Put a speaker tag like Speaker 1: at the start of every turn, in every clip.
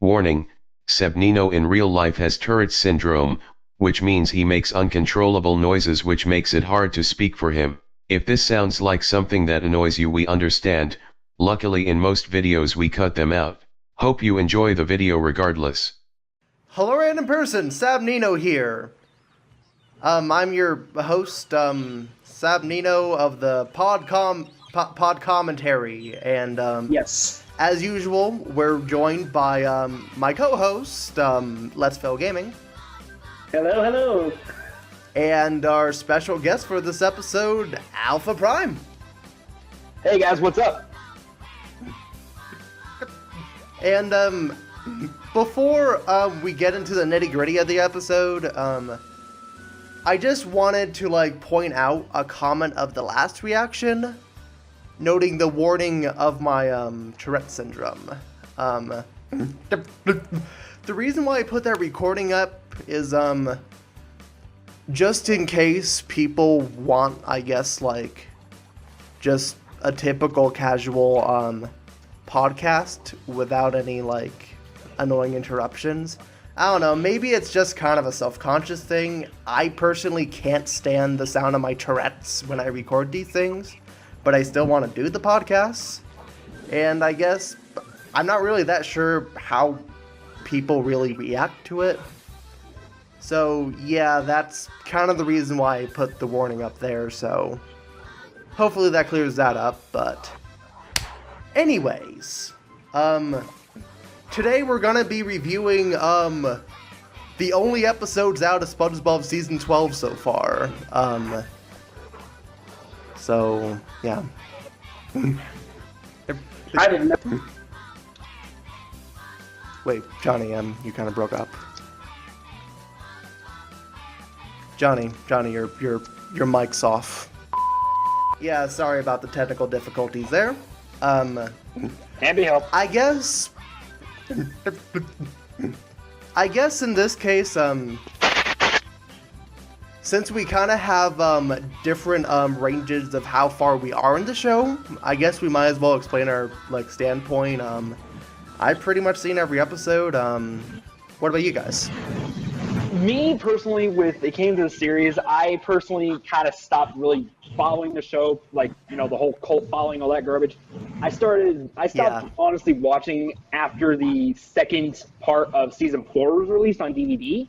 Speaker 1: Warning, Sab Nino in real life has Tourette's syndrome, which means he makes uncontrollable noises which makes it hard to speak for him. If this sounds like something that annoys you, we understand. Luckily in most videos we cut them out. Hope you enjoy the video regardless.
Speaker 2: Hello random person, Sab Nino here. I'm your host, Sab Nino of the PodCommentary, and
Speaker 3: Yes.
Speaker 2: as usual, we're joined by my co-host, Let's Fail Gaming.
Speaker 3: Hello, hello.
Speaker 2: And our special guest for this episode, Alphaprime.
Speaker 3: Hey guys, what's up?
Speaker 2: And before we get into the nitty-gritty of the episode, I just wanted to point out a comment of the last reaction, noting the warning of my Tourette syndrome. The reason why I put that recording up is just in case people want, I guess, just a typical casual podcast without any annoying interruptions. I don't know, maybe it's just kind of a self-conscious thing. I personally can't stand the sound of my Tourette's when I record these things, but I still want to do the podcasts. And I guess I'm not really that sure how people really react to it. So yeah, that's kind of the reason why I put the warning up there, so hopefully that clears that up. But anyways, today we're gonna be reviewing the only episodes out of SpongeBob season 12 so far. So yeah.
Speaker 3: I didn't know.
Speaker 2: Wait, Johnny, you kind of broke up. Johnny, your mic's off. Yeah, sorry about the technical difficulties there.
Speaker 3: Can't be helped.
Speaker 2: I guess in this case, since we kind of have different ranges of how far we are in the show, I guess we might as well explain our standpoint. I've pretty much seen every episode. What about you guys?
Speaker 3: Me personally, with it came to the series, I personally kind of stopped really following the show, the whole cult following, all that garbage. I stopped honestly watching after the second part of season 4 was released on DVD,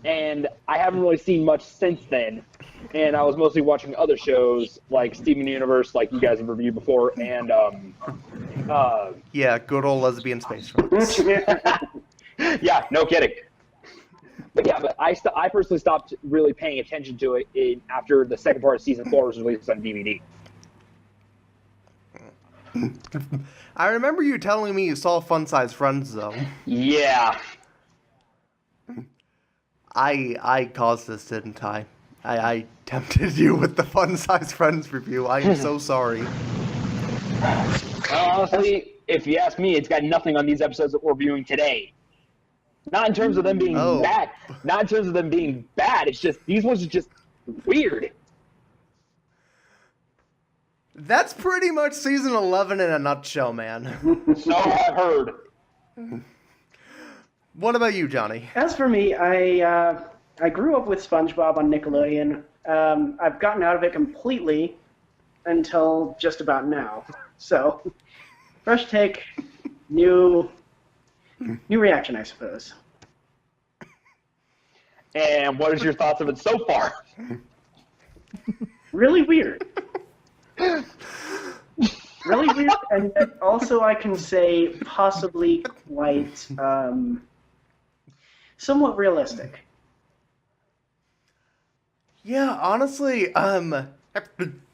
Speaker 3: and I haven't really seen much since then. And I was mostly watching other shows like Steven Universe, like you guys have reviewed before, and
Speaker 2: yeah, good old lesbian space robots.
Speaker 3: Yeah, no kidding. But yeah, I personally stopped really paying attention to it after the second part of season 4 was released on DVD.
Speaker 2: I remember you telling me you saw Fun Size Friends though.
Speaker 3: Yeah.
Speaker 2: I caused this, didn't I? I tempted you with the Fun Size Friends review. I am so sorry.
Speaker 3: Honestly, if you ask me, it's got nothing on these episodes that we're viewing today. Not in terms of them being bad. Not in terms of them being bad. It's just, these ones are just weird.
Speaker 2: That's pretty much season 11 in a nutshell, man.
Speaker 3: So I've heard.
Speaker 2: What about you, Johnny?
Speaker 4: As for me, I grew up with SpongeBob on Nickelodeon. I've gotten out of it completely until just about now. So, fresh take, new reaction, I suppose.
Speaker 3: And what is your thoughts of it so far?
Speaker 4: Really weird. Really weird, and also I can say possibly quite somewhat realistic.
Speaker 2: Yeah, honestly,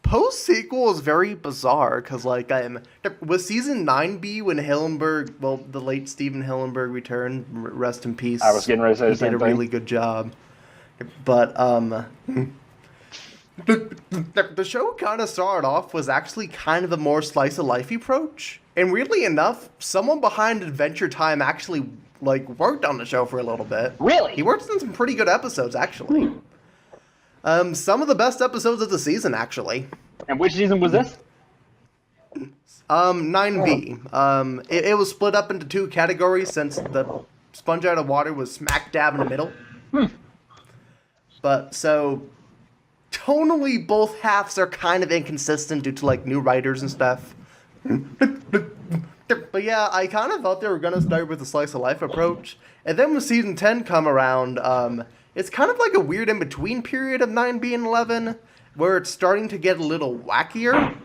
Speaker 2: post-sequel is very bizarre, because, with Season 9B, when Hillenburg, the late Steven Hillenburg returned, rest in peace.
Speaker 3: I was getting ready to say the same
Speaker 2: thing. He did a really good job. But, the show kind of started off was actually kind of a more slice-of-life approach. And weirdly enough, someone behind Adventure Time actually, worked on the show for a little bit.
Speaker 3: Really?
Speaker 2: He worked on some pretty good episodes, actually. Some of the best episodes of the season, actually.
Speaker 3: And which season was this?
Speaker 2: 9B. It was split up into two categories since the Sponge Out of Water was smack dab in the middle. But, so, tonally, both halves are kind of inconsistent due to, like, new writers and stuff. But yeah, I kind of thought they were going to start with the slice of life approach. And then when season 10 come around, it's kind of like a weird in-between period of 9B and 11, where it's starting to get a little wackier,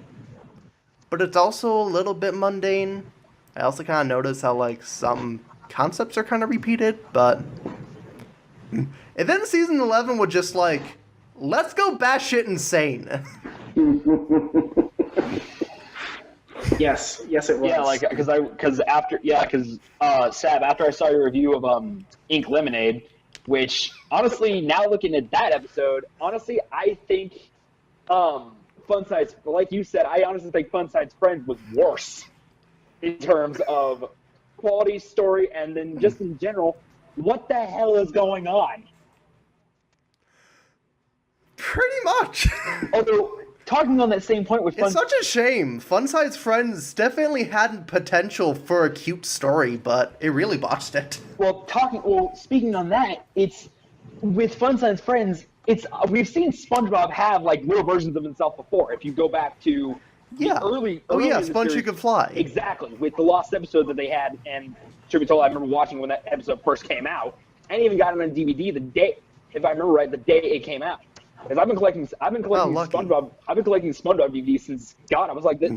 Speaker 2: but it's also a little bit mundane. I also kind of notice how, like, some concepts are kind of repeated, but... And then season 11 would just, like, let's go batshit insane.
Speaker 4: Yes, it was.
Speaker 3: Yeah, like Sab, after I saw your review of Ink Lemonade, which honestly, now looking at that episode, honestly, I think Funside's, like you said, I honestly think Funside's Friend was worse in terms of quality, story, and then just in general, what the hell is going on?
Speaker 2: Pretty much.
Speaker 3: Although, talking on that same point with
Speaker 2: It's such a shame. Funside's Friends definitely had potential for a cute story, but it really botched it.
Speaker 3: Speaking on that, it's with Funside's Friends. We've seen SpongeBob have like little versions of himself before. If you go back to the early in the
Speaker 2: Sponge
Speaker 3: series,
Speaker 2: You Could Fly.
Speaker 3: Exactly, with the lost episode that they had, and truth be told, I remember watching when that episode first came out, and even got it on DVD the day, if I remember right, the day it came out. Because I've been collecting SpongeBob. I've been collecting SpongeBob DVDs since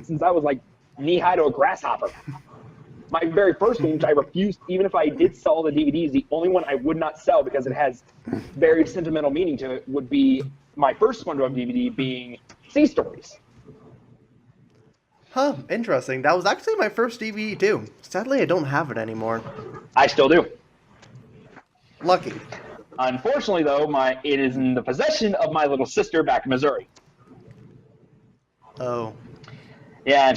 Speaker 3: since I was like knee high to a grasshopper. My very first one, which I refused, even if I did sell the DVDs, the only one I would not sell because it has very sentimental meaning to it would be my first SpongeBob DVD being Sea Stories.
Speaker 2: Huh, interesting. That was actually my first DVD too. Sadly, I don't have it anymore.
Speaker 3: I still do.
Speaker 2: Lucky.
Speaker 3: Unfortunately, though, it is in the possession of my little sister back in Missouri.
Speaker 2: Oh.
Speaker 3: Yeah,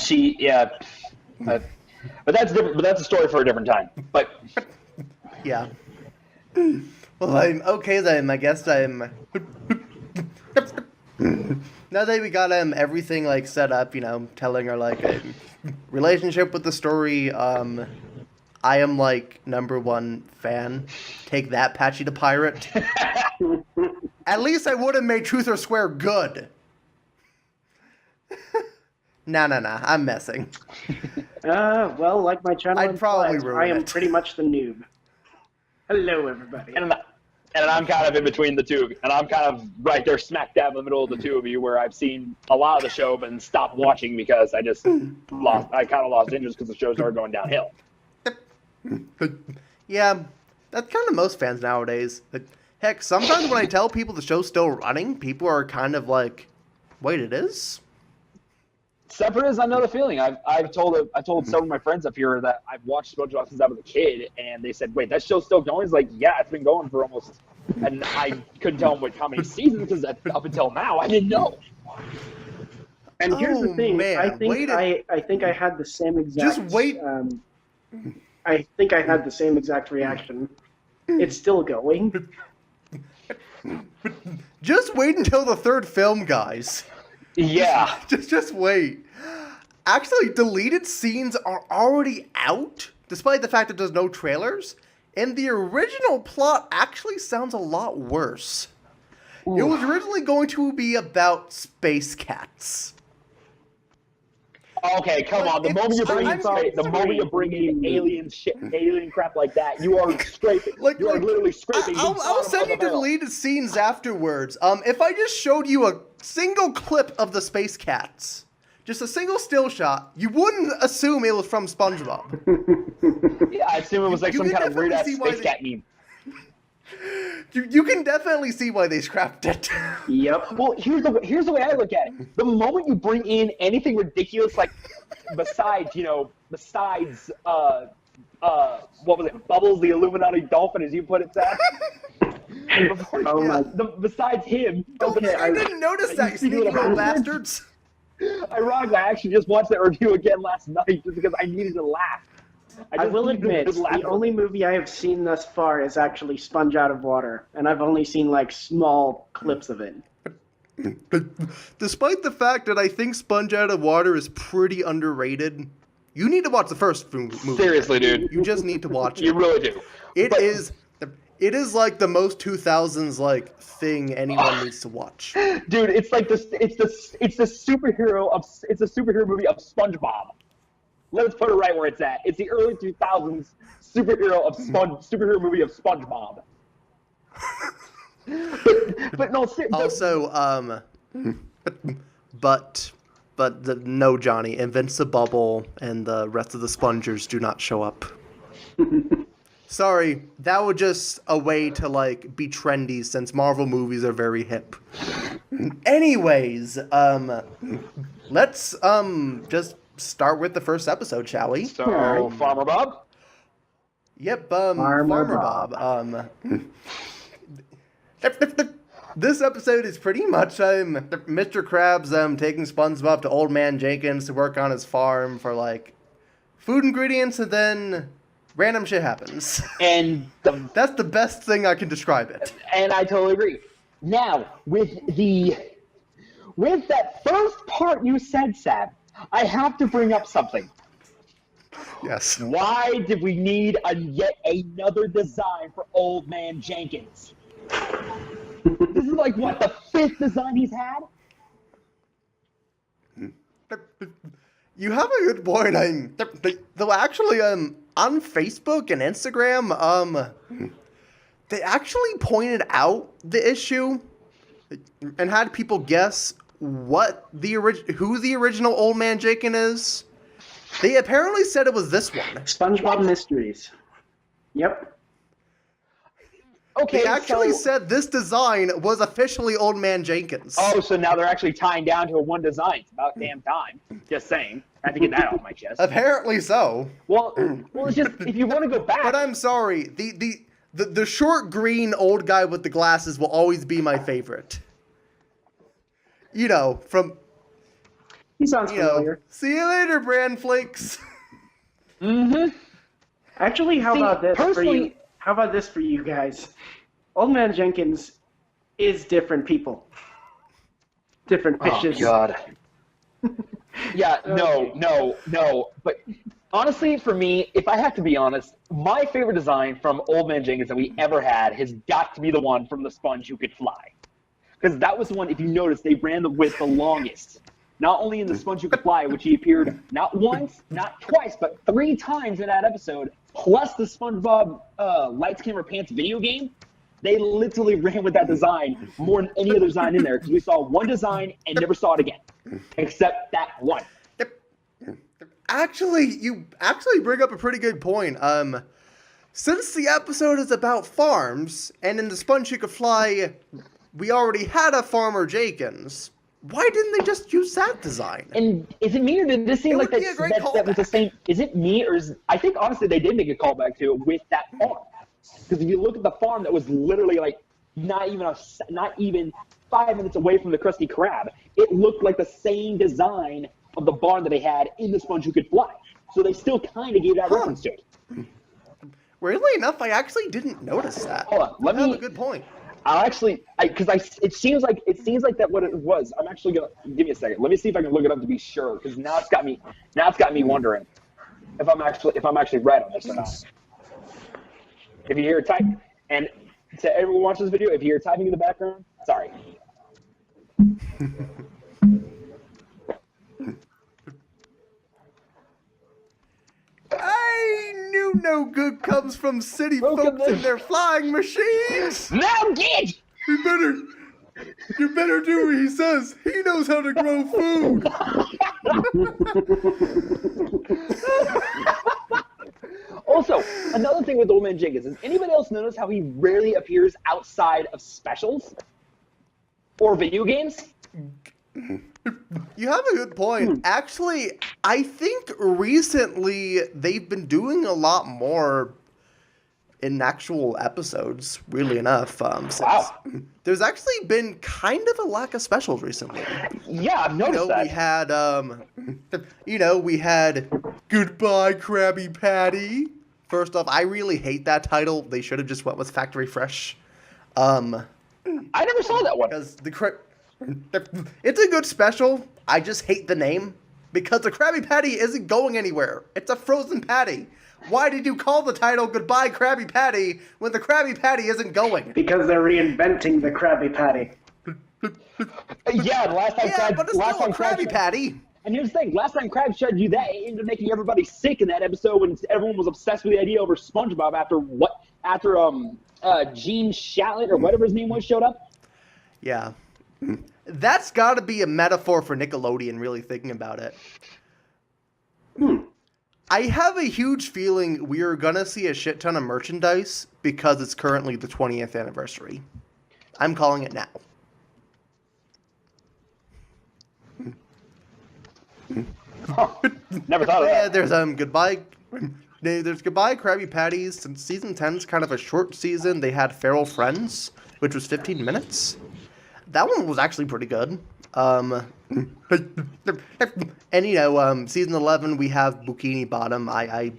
Speaker 3: but that's different. But that's a story for a different time. But
Speaker 2: yeah. Well, I'm okay then. I guess I'm. Now that we got everything like set up, telling her like a relationship with the story. I am, like, #1 fan. Take that, Patchy the Pirate. At least I would have made Truth or Square good. Nah, I'm messing.
Speaker 4: Well, like my channel
Speaker 2: I'd probably
Speaker 4: implies,
Speaker 2: ruin
Speaker 4: I am
Speaker 2: it.
Speaker 4: pretty much the noob. Hello, everybody.
Speaker 3: and I'm kind of in between the two, and I'm kind of right there smack dab in the middle of the two of you, where I've seen a lot of the show but stopped watching because I kind of lost interest because the show started going downhill.
Speaker 2: Yeah, that's kind of most fans nowadays. Heck, sometimes when I tell people the show's still running, people are kind of like, wait, it is?
Speaker 3: Separate is another feeling. I've told several of my friends up here that I've watched SpongeBob since I was a kid, and they said, "Wait, that show's still going?" It's like, yeah, it's been going for almost, and I couldn't tell them how many seasons because up until now I didn't know.
Speaker 4: And here's the thing:
Speaker 2: man,
Speaker 4: I think I had the same exact.
Speaker 2: Just wait.
Speaker 4: I think I had the same exact reaction. It's still going.
Speaker 2: Just wait until the third film, guys.
Speaker 3: Yeah.
Speaker 2: Just wait. Actually, deleted scenes are already out, despite the fact that there's no trailers, and the original plot actually sounds a lot worse. Ooh. It was originally going to be about space cats.
Speaker 3: Okay, come on. The moment you bring in alien crap like that, you are scraping. You are literally scraping.
Speaker 2: I'll send you deleted scenes afterwards. If I just showed you a single clip of the space cats, just a single still shot, you wouldn't assume it was from SpongeBob.
Speaker 3: Yeah, I assume it was like some kind of weird ass space cat meme.
Speaker 2: You can definitely see why they scrapped it.
Speaker 4: Yep.
Speaker 3: Well, here's the way I look at it. The moment you bring in anything ridiculous, like besides what was it, Bubbles the Illuminati dolphin, as you put it, Sam? Besides him.
Speaker 2: Okay, I didn't notice that, you sneaky little bastards.
Speaker 3: Ironically, I actually just watched that review again last night just because I needed to laugh.
Speaker 4: I will admit, the only movie I have seen thus far is actually Sponge Out of Water, and I've only seen, like, small clips of it.
Speaker 2: Despite the fact that I think Sponge Out of Water is pretty underrated, you need to watch the first movie.
Speaker 3: Seriously, dude.
Speaker 2: You just need to watch it.
Speaker 3: You really do.
Speaker 2: It is like the most 2000s like thing anyone needs to watch.
Speaker 3: Dude, it's like this. It's the superhero movie of SpongeBob. Let's put it right where it's at. It's the early 2000s superhero movie of SpongeBob. but no,
Speaker 2: also but no, Johnny, Invincibubble and the rest of the Spongers do not show up. Sorry, that was just a way to like be trendy since Marvel movies are very hip. Anyways, let's just start with the first episode, shall we?
Speaker 3: So, Farmer Bob?
Speaker 2: Yep, Farmer Bob. This episode is pretty much Mr. Krabs taking SpongeBob to Old Man Jenkins to work on his farm for like food ingredients, and then random shit happens.
Speaker 3: And
Speaker 2: that's the best thing I can describe it.
Speaker 3: And I totally agree. Now, with that first part you said, Sab, I have to bring up something.
Speaker 2: Yes.
Speaker 3: Why did we need yet another design for Old Man Jenkins? This is like, what, the 5th design he's had?
Speaker 2: You have a good point. Though actually, on Facebook and Instagram, they actually pointed out the issue and had people guess who the original Old Man Jenkins is. They apparently said it was this one.
Speaker 4: SpongeBob Mysteries. Yep.
Speaker 3: Okay,
Speaker 2: they actually said this design was officially Old Man Jenkins.
Speaker 3: Oh, so now they're actually tying down to one design. It's about damn time. Just saying. I have to get that off my chest.
Speaker 2: Apparently so.
Speaker 3: Well, it's just, if you want to go back.
Speaker 2: But I'm sorry. The short green old guy with the glasses will always be my favorite. You know, from...
Speaker 4: He sounds familiar.
Speaker 2: See you later, Bran Flakes.
Speaker 4: Mm-hmm. Actually, how about this for you? How about this for you guys? Old Man Jenkins is different people. Different fishes.
Speaker 3: Oh, God. Yeah, no. But honestly, for me, if I have to be honest, my favorite design from Old Man Jenkins that we ever had has got to be the one from the Sponge Who Could Fly. Because that was the one, if you notice, they ran with the longest. Not only in the Sponge Who Could Fly, which he appeared not once, not twice, but 3 times in that episode, plus the SpongeBob Lights, Camera, Pants video game, they literally ran with that design more than any other design in there, because we saw one design and never saw it again, except that one.
Speaker 2: Actually, you bring up a pretty good point. Since the episode is about farms, and in the Sponge Who Could Fly, we already had a Farmer Jenkins. Why didn't they just use that design?
Speaker 3: And is it me, or did this seem like that was the same? Is it me, or I think honestly they did make a callback to it with that farm. Because if you look at the farm that was literally like not even 5 minutes away from the Krusty Krab, it looked like the same design of the barn that they had in the Sponge Who Could Fly. So they still kind of gave that reference to it.
Speaker 2: Weirdly enough, I actually didn't notice that.
Speaker 3: Hold on,
Speaker 2: you have a good point.
Speaker 3: It seems like that what it was. I'm actually gonna give me a second. Let me see if I can look it up to be sure, because now it's got me wondering if I'm actually right on this or not. If you hear type, and to everyone watching this video, if you hear typing in the background, sorry.
Speaker 2: I knew no good comes from city folks and their flying machines.
Speaker 3: Now get!
Speaker 2: You better do what he says. He knows how to grow food.
Speaker 3: Also, another thing with Old Man Jenkins, does anybody else notice how he rarely appears outside of specials or video games?
Speaker 2: You have a good point. Actually, I think recently they've been doing a lot more in actual episodes, weirdly enough.
Speaker 3: Wow.
Speaker 2: There's actually been kind of a lack of specials recently.
Speaker 3: Yeah, I've noticed that.
Speaker 2: We had Goodbye Krabby Patty. First off, I really hate that title. They should have just went with Factory Fresh.
Speaker 3: I never saw that one.
Speaker 2: Because It's a good special. I just hate the name because the Krabby Patty isn't going anywhere. It's a frozen patty. Why did you call the title Goodbye Krabby Patty when the Krabby Patty isn't going?
Speaker 4: Because they're reinventing the Krabby Patty.
Speaker 3: Yeah, the last time
Speaker 2: Yeah,
Speaker 3: Krabs,
Speaker 2: but it's
Speaker 3: last
Speaker 2: still a
Speaker 3: time
Speaker 2: Krabby Patty.
Speaker 3: And here's the thing: last time Krabs tried to do that, it ended up making everybody sick in that episode when everyone was obsessed with the idea over SpongeBob after Gene Shalit or whatever his name was showed up.
Speaker 2: Yeah. That's got to be a metaphor for Nickelodeon, really thinking about it. I have a huge feeling we are going to see a shit ton of merchandise because it's currently the 20th anniversary. I'm calling it now.
Speaker 3: Never thought of that.
Speaker 2: Yeah, there's Goodbye Krabby Patties. Since season 10's kind of a short season, they had Feral Friends, which was 15 minutes. That one was actually pretty good. And season 11 we have Bikini Bottom. I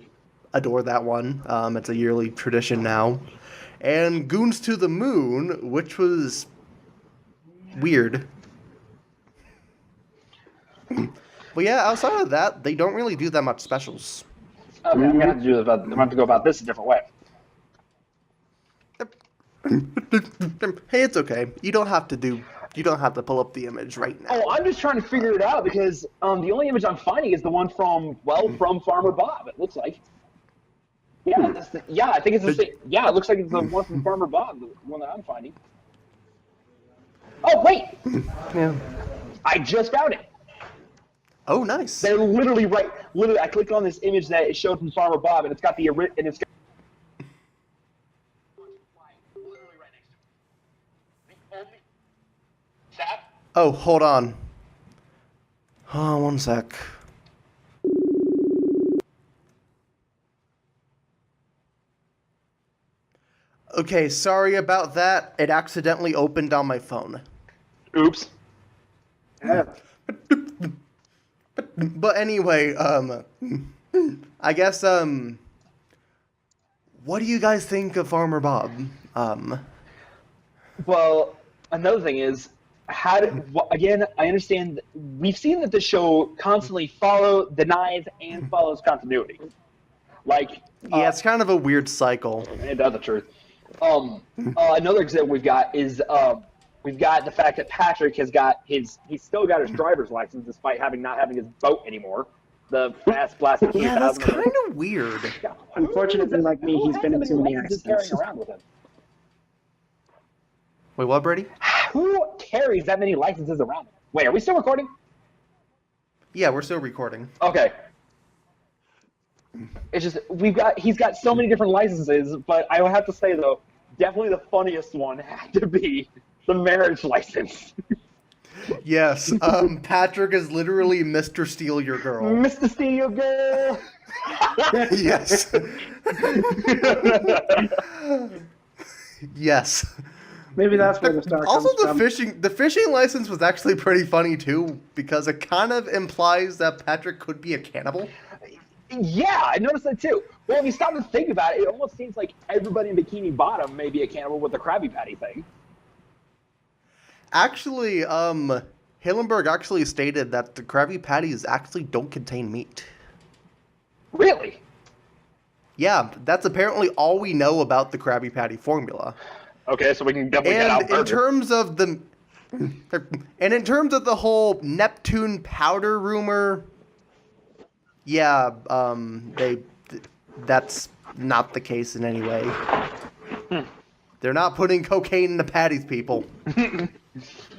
Speaker 2: adore that one. It's a yearly tradition now. And Goons to the Moon, which was weird. But yeah, outside of that, they don't really do that much specials.
Speaker 3: Okay, I'm gonna have to go about this a different way.
Speaker 2: Hey, it's okay. You don't have to pull up the image right now.
Speaker 3: Oh, I'm just trying to figure it out because the only image I'm finding is the one from Farmer Bob. It looks like. Yeah, I think it's the same. Yeah, it looks like it's the one from Farmer Bob, the one that I'm finding. Oh wait!
Speaker 2: Yeah.
Speaker 3: I just found it.
Speaker 2: Oh, nice.
Speaker 3: They're literally right. Literally, I clicked on this image that it showed from Farmer Bob, and it's got literally right next to it. Sab?
Speaker 2: Oh, hold on. Oh, one sec. Okay, sorry about that. It accidentally opened on my phone.
Speaker 3: Oops.
Speaker 4: Yeah.
Speaker 2: But anyway, I guess, what do you guys think of Farmer Bob?
Speaker 3: Well, another thing is, again, I understand, we've seen that the show constantly denies and follows continuity. Like,
Speaker 2: Yeah, it's kind of a weird cycle.
Speaker 3: that's the truth. Another example we've got is, we've got the fact that Patrick he's still got his driver's license despite not having his boat anymore. The fast blasted 2000.
Speaker 2: Yeah, that's kind of weird.
Speaker 3: Yeah.
Speaker 4: Unfortunately, like me, he's been in too many
Speaker 3: Licenses
Speaker 4: accidents.
Speaker 3: carrying around with him.
Speaker 2: Wait, what, Brady?
Speaker 3: Who carries that many licenses around? Wait, are we still recording?
Speaker 2: Yeah, we're still recording.
Speaker 3: Okay. It's just he's got so many different licenses, but I would have to say though, definitely the funniest one had to be the marriage license.
Speaker 2: Yes, Patrick is literally Mr. Steal Your Girl.
Speaker 3: Mr. Steal Your Girl.
Speaker 2: Yes. Yes.
Speaker 4: Maybe that's where the star
Speaker 2: Also,
Speaker 4: comes from.
Speaker 2: the fishing license was actually pretty funny too, because it kind of implies that Patrick could be a cannibal.
Speaker 3: Yeah, I noticed that too. Well, if you stop to think about it, it almost seems like everybody in Bikini Bottom may be a cannibal with the Krabby Patty thing.
Speaker 2: Actually, Hillenberg actually stated that the Krabby Patties actually don't contain meat.
Speaker 3: Really?
Speaker 2: Yeah, that's apparently all we know about the Krabby Patty formula.
Speaker 3: Okay, so we can definitely get out
Speaker 2: And in terms of the whole Neptune powder rumor, yeah, that's not the case in any way. They're not putting cocaine in the patties, people.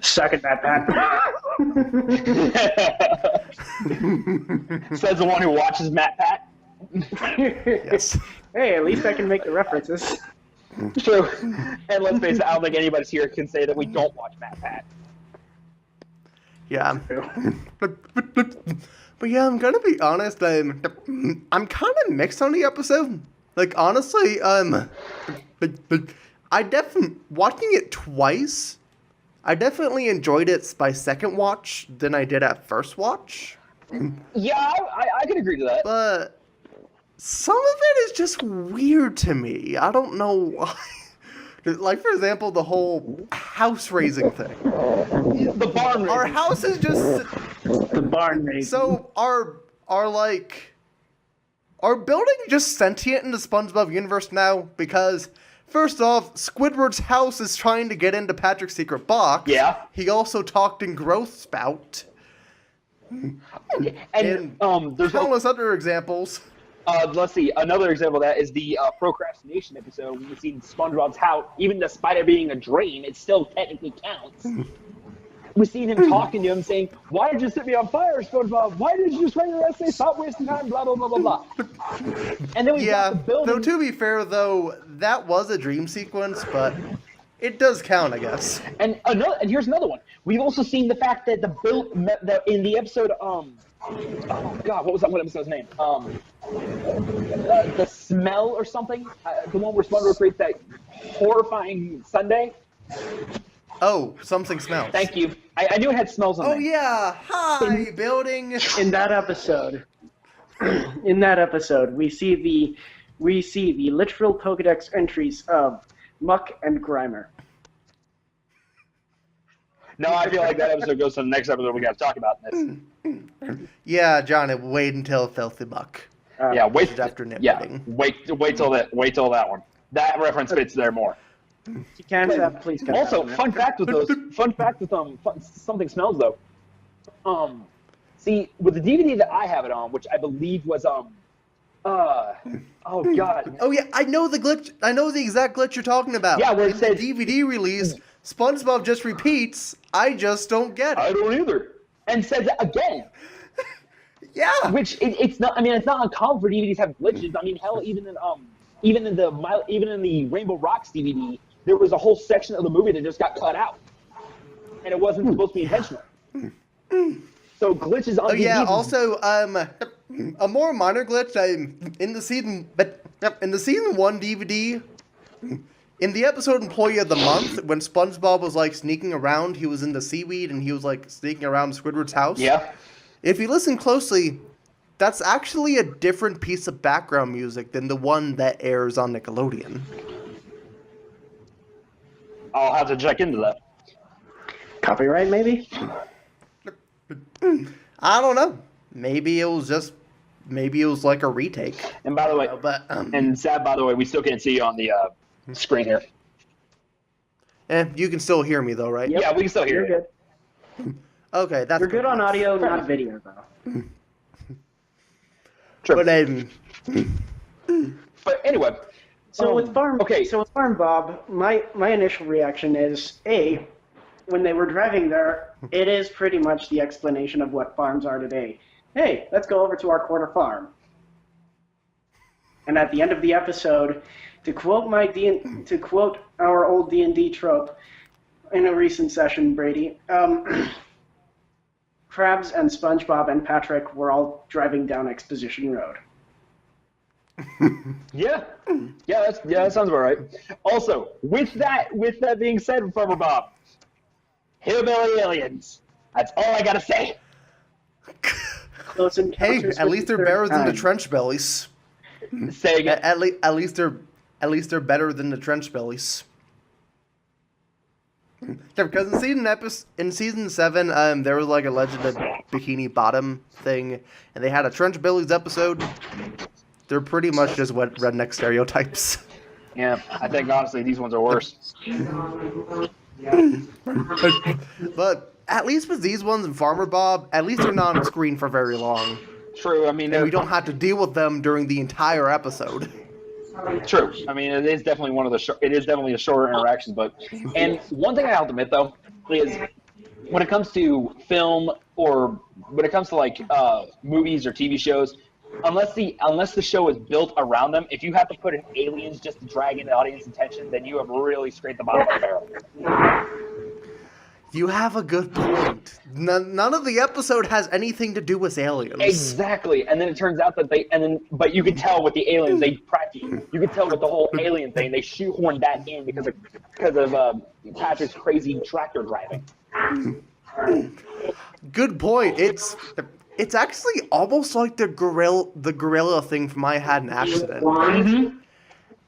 Speaker 4: Second that, Pat.
Speaker 3: Says the one who watches Matt Pat.
Speaker 2: Yes.
Speaker 4: Hey, at least I can make the references.
Speaker 3: True. And let's face it, I don't think anybody here can say that we don't watch Matt Pat.
Speaker 2: Yeah. But yeah, I'm gonna be honest. I'm kind of mixed on the episode. Like honestly, watching it twice, I definitely enjoyed it by second watch than I did at first watch.
Speaker 3: Yeah, I can agree to that.
Speaker 2: But some of it is just weird to me. I don't know why. Like, for example, the whole house raising thing.
Speaker 3: The barn raising.
Speaker 2: Our house is just...
Speaker 4: The barn raising.
Speaker 2: So, our building just sentient in the SpongeBob universe now? Because, first off, Squidward's house is trying to get into Patrick's secret box.
Speaker 3: Yeah.
Speaker 2: He also talked in Growth Spout.
Speaker 3: And
Speaker 2: There's countless other examples.
Speaker 3: Let's see. Another example of that is the procrastination episode. We've seen SpongeBob's house, even despite it being a dream, it still technically counts. We've seen him talking to him, saying, "Why did you set me on fire, SpongeBob? Why did you just write your essay? Stop wasting time, blah, blah, blah, blah, blah." And then we got the building.
Speaker 2: Though, to be fair, though, that was a dream sequence, but it does count, I guess.
Speaker 3: And here's another one. We've also seen the fact that in the episode, oh God, what was that one episode's name? The Smell or something? The one where SpongeBob creates that horrifying sundae?
Speaker 2: Oh, something smells.
Speaker 3: Thank you. I knew it had smells on it.
Speaker 2: Oh, yeah. Hi, building.
Speaker 4: In that episode, we see the literal Pokedex entries of Muck and Grimer.
Speaker 3: No, I feel like that episode goes to the next episode we got to talk about this.
Speaker 2: Yeah, Johnny, wait until Filthy Muck.
Speaker 3: Yeah, wait
Speaker 2: after nitpicking.
Speaker 3: Yeah, wait till that one. That reference fits there more.
Speaker 4: If you can't, please.
Speaker 3: Also, fun fact with something smells though. See, with the DVD that I have it on, which I believe was oh God.
Speaker 2: Oh yeah, I know the glitch. I know the exact glitch you're talking about.
Speaker 3: Yeah, where it says
Speaker 2: the DVD release, SpongeBob just repeats, "I just don't get it."
Speaker 3: I don't either, and says it again.
Speaker 2: Yeah.
Speaker 3: Which it's not. I mean, it's not uncommon for DVDs to have glitches. I mean, hell, even in the Rainbow Rocks DVD, there was a whole section of the movie that just got cut out, and it wasn't supposed to be intentional. So glitches on DVDs.
Speaker 2: Oh yeah. Also, a more minor glitch in the season 1 DVD. In the episode Employee of the Month, when SpongeBob was like sneaking around, he was in the seaweed and he was like sneaking around Squidward's house.
Speaker 3: Yeah.
Speaker 2: If you listen closely, that's actually a different piece of background music than the one that airs on Nickelodeon.
Speaker 3: I'll have to check into that.
Speaker 4: Copyright, maybe?
Speaker 2: I don't know. Maybe it was like a retake.
Speaker 3: And by the way, and Sab, by the way, we still can't see you on the screen here.
Speaker 2: You can still hear me though, right?
Speaker 3: Yep. Yeah, we can still hear you.
Speaker 4: Good.
Speaker 2: Okay, that's
Speaker 4: You're good on audio, not video, though.
Speaker 3: True.
Speaker 2: But
Speaker 3: anyway,
Speaker 4: so with Farm Bob, my initial reaction is when they were driving there, it is pretty much the explanation of what farms are today. Hey, let's go over to our corner farm. And at the end of the episode, to quote our old D&D trope in a recent session, Brady, Krabs and SpongeBob and Patrick were all driving down Exposition Road.
Speaker 3: Yeah, that sounds about right. Also, with that being said, Farmer Bob, hillbilly aliens. That's all I gotta say.
Speaker 2: Hey, at least they're better than the Trench Bellies.
Speaker 3: Say again.
Speaker 2: At least they're better than the Trench Bellies. Yeah, because in season 7, there was like a Legend of Bikini Bottom thing, and they had a Trench Bellies episode. They're pretty much just redneck stereotypes.
Speaker 3: Yeah, I think honestly these ones are worse.
Speaker 2: But at least with these ones and Farmer Bob, at least they're not on screen for very long.
Speaker 3: True, I mean,
Speaker 2: and we don't have to deal with them during the entire episode.
Speaker 3: True. I mean, it is definitely it is definitely a shorter interaction, and one thing I have to admit though is when it comes to film or when it comes to like movies or TV shows, unless the show is built around them, if you have to put in aliens just to drag in the audience attention, then you have really scraped the bottom of the barrel.
Speaker 2: You have a good point. None of the episode has anything to do with aliens.
Speaker 3: Exactly, and then it turns out that but you can tell with the aliens, you can tell with the whole alien thing, they shoehorned that in because of Patrick's crazy tractor driving.
Speaker 2: Good point. It's actually almost like the gorilla thing from I Had an Accident.
Speaker 3: Mm-hmm.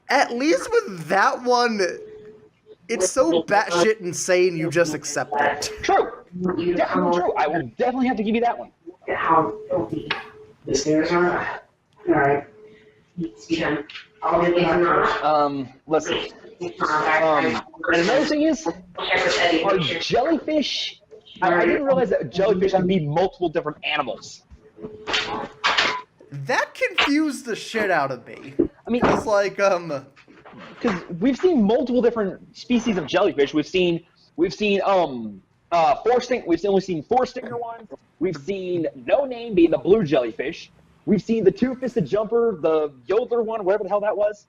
Speaker 2: At least with that one, it's so batshit insane you just accept it.
Speaker 3: True. Definitely true. I will definitely have to give you that one.
Speaker 4: How filthy the stairs are. Alright.
Speaker 3: Let's see. And another thing is, are jellyfish... I didn't realize that jellyfish can be multiple different animals.
Speaker 2: That confused the shit out of me.
Speaker 3: I mean,
Speaker 2: it's like,
Speaker 3: because we've seen multiple different species of jellyfish. We've seen we've seen four stinger ones. We've seen no name being the blue jellyfish. We've seen the two-fisted jumper, the yodeler one, whatever the hell that was.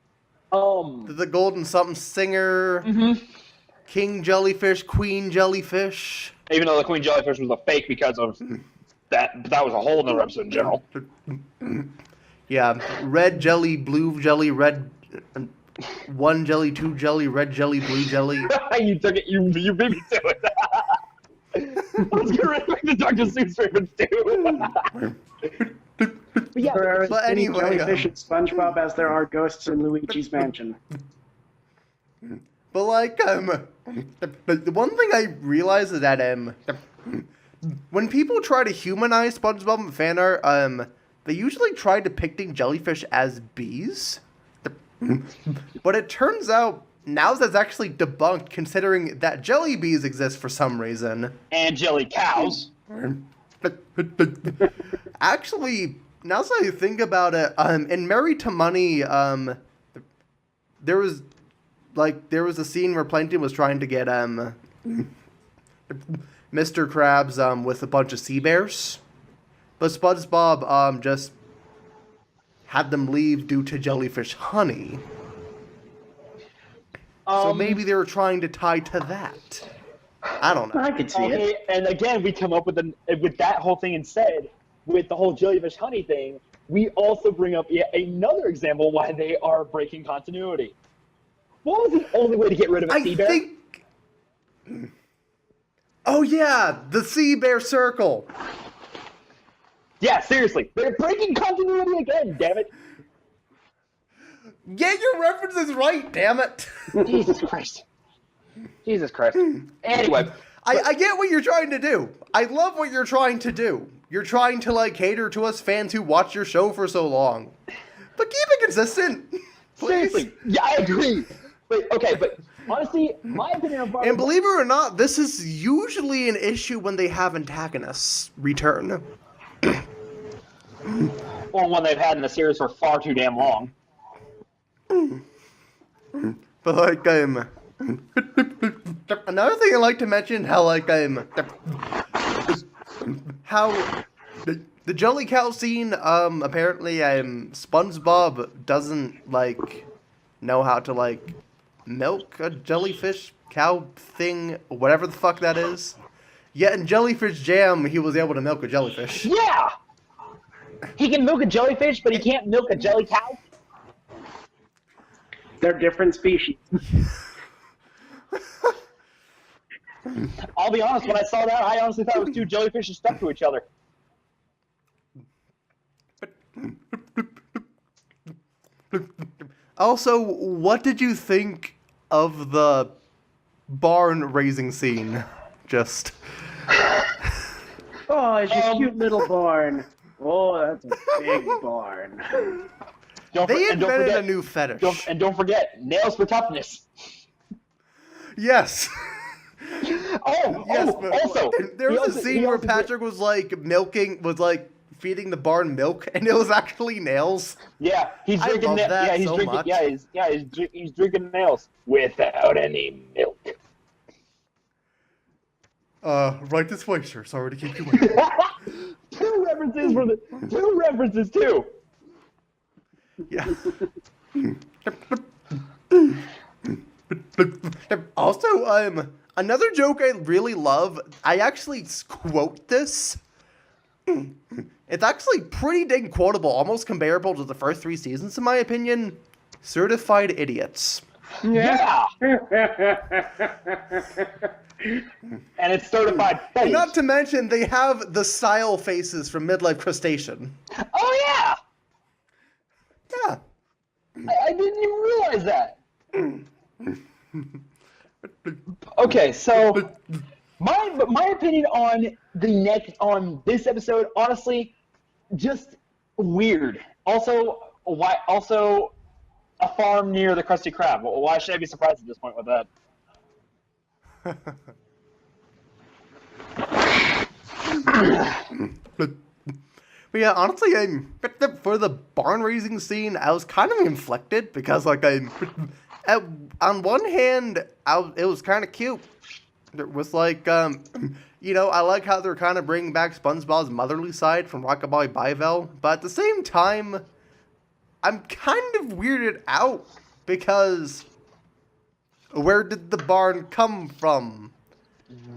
Speaker 2: The golden something singer, king jellyfish, queen jellyfish.
Speaker 3: Even though the queen jellyfish was a fake because of that was a whole other episode in general.
Speaker 2: Yeah, red jelly, blue jelly, red, one jelly, two jelly, red jelly, blue jelly.
Speaker 3: You took it. You beat me to it. Let's get right back to Dr. Seuss favorites too. But yeah,
Speaker 4: There are as
Speaker 2: but
Speaker 4: many
Speaker 2: anyway,
Speaker 4: jellyfish in SpongeBob as there are ghosts in Luigi's Mansion.
Speaker 2: But like, the one thing I realize is that when people try to humanize SpongeBob in fan art, they usually try depicting jellyfish as bees. But it turns out now that's actually debunked, considering that jelly bees exist for some reason.
Speaker 3: And jelly cows.
Speaker 2: Actually, now that I think about it, in Married to Money, there was a scene where Plankton was trying to get Mr. Krabs with a bunch of sea bears, but SpongeBob just had them leave due to jellyfish honey. So maybe they were trying to tie to that. I don't know.
Speaker 4: I could see it.
Speaker 3: And again, we come up with that whole thing instead, with the whole jellyfish honey thing. We also bring up yet another example why they are breaking continuity. What was the only way to get rid of a sea bear?
Speaker 2: Oh yeah, the sea bear circle.
Speaker 3: Yeah, seriously, they're breaking continuity again. Damn it!
Speaker 2: Get your references right, damn it.
Speaker 3: Jesus Christ. Jesus Christ. Anyway.
Speaker 2: I get what you're trying to do. I love what you're trying to do. You're trying to, like, cater to us fans who watch your show for so long. But keep it consistent. Please.
Speaker 3: Seriously. Yeah, I agree. But honestly, my opinion of
Speaker 2: And believe it or not, this is usually an issue when they have antagonists return.
Speaker 3: Or one they've had in the series for far too damn long.
Speaker 2: But, like, another thing I'd like to mention, how, like, how the Jelly Cow scene, apparently, SpongeBob doesn't, like, know how to, like, milk a jellyfish cow thing, whatever the fuck that is. Yet in Jellyfish Jam, he was able to milk a jellyfish.
Speaker 3: Yeah! He can milk a jellyfish, but he can't milk a jelly cow?
Speaker 4: They're different species.
Speaker 3: I'll be honest, when I saw that, I honestly thought it was two jellyfishes stuck to each other.
Speaker 2: Also, what did you think of the barn raising scene? Just...
Speaker 4: Oh, it's a cute little barn. Oh, that's a big barn.
Speaker 2: They invented a new fetish.
Speaker 3: Don't forget, nails for toughness.
Speaker 2: Yes.
Speaker 3: Also,
Speaker 2: there was a scene where Patrick was like feeding the barn milk, and it was actually nails.
Speaker 3: Yeah, he's drinking. He's drinking nails without any milk.
Speaker 2: Right this way, sir. Sorry to keep you waiting.
Speaker 3: Two references too.
Speaker 2: Yeah. Also, another joke I really love, I actually quote this. It's actually pretty dang quotable, almost comparable to the first 3 seasons, in my opinion. Certified idiots.
Speaker 3: Yeah! And it's certified face.
Speaker 2: Not to mention, they have the style faces from Midlife Crustacean.
Speaker 3: Oh, yeah!
Speaker 2: Yeah.
Speaker 3: I didn't even realize that. Okay, so my opinion on on this episode, honestly, just weird. Also, also a farm near the Krusty Krab. Why should I be surprised at this point with that?
Speaker 2: But yeah, honestly, for the barn raising scene, I was kind of inflicted because, like, on one hand, it was kind of cute. It was like, I like how they're kind of bringing back SpongeBob's motherly side from Rockabye Bayvel, but at the same time, I'm kind of weirded out because where did the barn come from?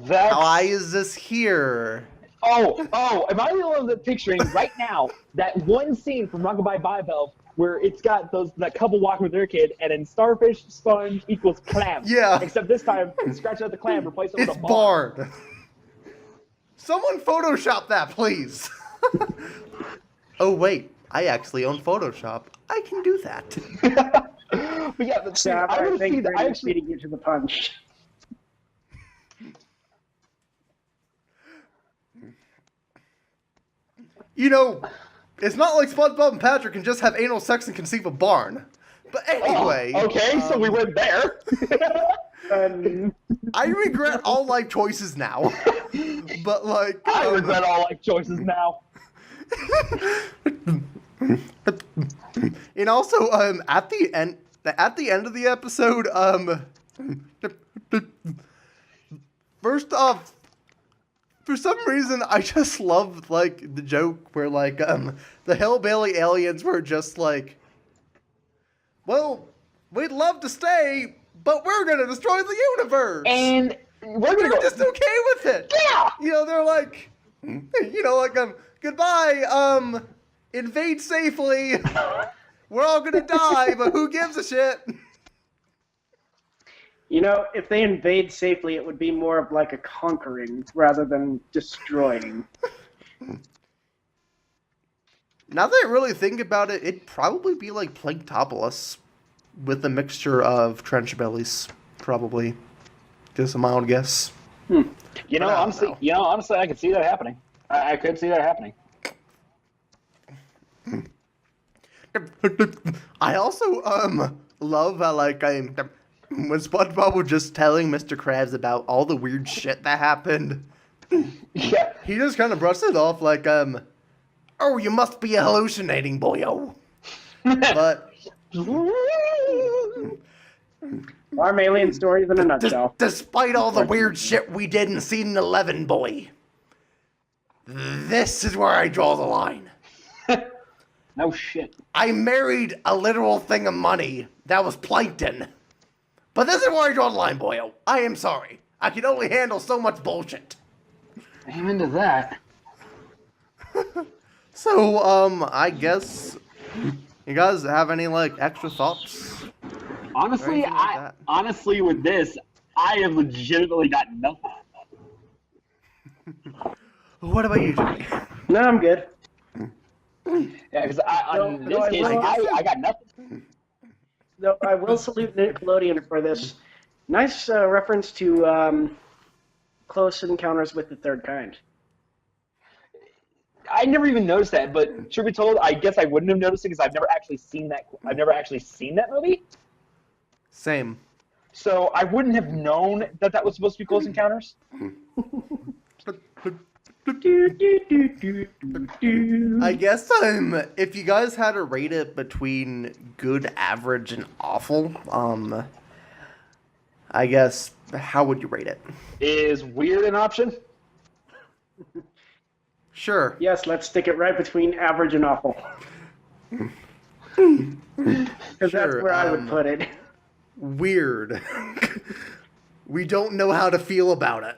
Speaker 2: Why is this here?
Speaker 3: Oh, am I the only one that's picturing right now that one scene from Rockabye Bayvel where it's got that couple walking with their kid, and then starfish, sponge equals clam.
Speaker 2: Yeah.
Speaker 3: Except this time, scratch out the clam, replace it with
Speaker 2: It's
Speaker 3: a barn.
Speaker 2: barn. Someone Photoshop that, please. Oh, wait. I actually own Photoshop. I can do that.
Speaker 3: But yeah, but
Speaker 4: Sab,
Speaker 3: I
Speaker 4: I
Speaker 3: want to see
Speaker 4: think
Speaker 3: that.
Speaker 4: we're just beating you to the punch.
Speaker 2: It's not like SpongeBob and Patrick can just have anal sex and conceive a barn. But anyway.
Speaker 3: Okay, so we went there.
Speaker 2: I regret all life choices now. But, like.
Speaker 3: I regret all life choices now.
Speaker 2: And also, at the end of the episode, first off, for some reason, I just loved, like, the joke where, like, the hillbilly aliens were just like, well, we'd love to stay, but we're gonna destroy the universe!
Speaker 3: And
Speaker 2: they're just okay with it!
Speaker 3: Yeah!
Speaker 2: They're like, goodbye, invade safely, we're all gonna die, but who gives a shit?
Speaker 4: If they invade safely, it would be more of like a conquering rather than destroying.
Speaker 2: Now that I really think about it, it'd probably be like Planktopolis with a mixture of trench bellies, probably. Just a mild guess.
Speaker 3: Honestly, I could see that happening. I could see that happening.
Speaker 2: I also love how when SpongeBob was just telling Mr. Krabs about all the weird shit that happened.
Speaker 3: Yeah.
Speaker 2: He just kind of brushed it off like, oh, you must be hallucinating, boyo. But
Speaker 4: Farm alien stories in a nutshell.
Speaker 2: Despite all the weird shit we did in season 11, boy, this is where I draw the line.
Speaker 3: No shit.
Speaker 2: I married a literal thing of money that was plankton. But this is where I draw the line, boyo. I am sorry. I can only handle so much bullshit.
Speaker 3: Amen to that.
Speaker 2: So, I guess you guys have any extra thoughts?
Speaker 3: Honestly, honestly with this, I have legitimately got nothing.
Speaker 2: What about you, Johnny?
Speaker 4: No, I'm good.
Speaker 3: Yeah, because I got nothing.
Speaker 4: Though I will salute Nickelodeon for this nice reference to Close Encounters with the Third Kind.
Speaker 3: I never even noticed that, but truth be told, I guess I wouldn't have noticed it because I've never actually seen that. I've never actually seen that movie.
Speaker 2: Same.
Speaker 3: So I wouldn't have known that was supposed to be Close Encounters.
Speaker 2: I guess if you guys had to rate it between good, average, and awful, I guess how would you rate it?
Speaker 3: Is weird an option?
Speaker 2: Sure.
Speaker 4: Yes, let's stick it right between average and awful. Because that's where I would put it.
Speaker 2: Weird. We don't know how to feel about it.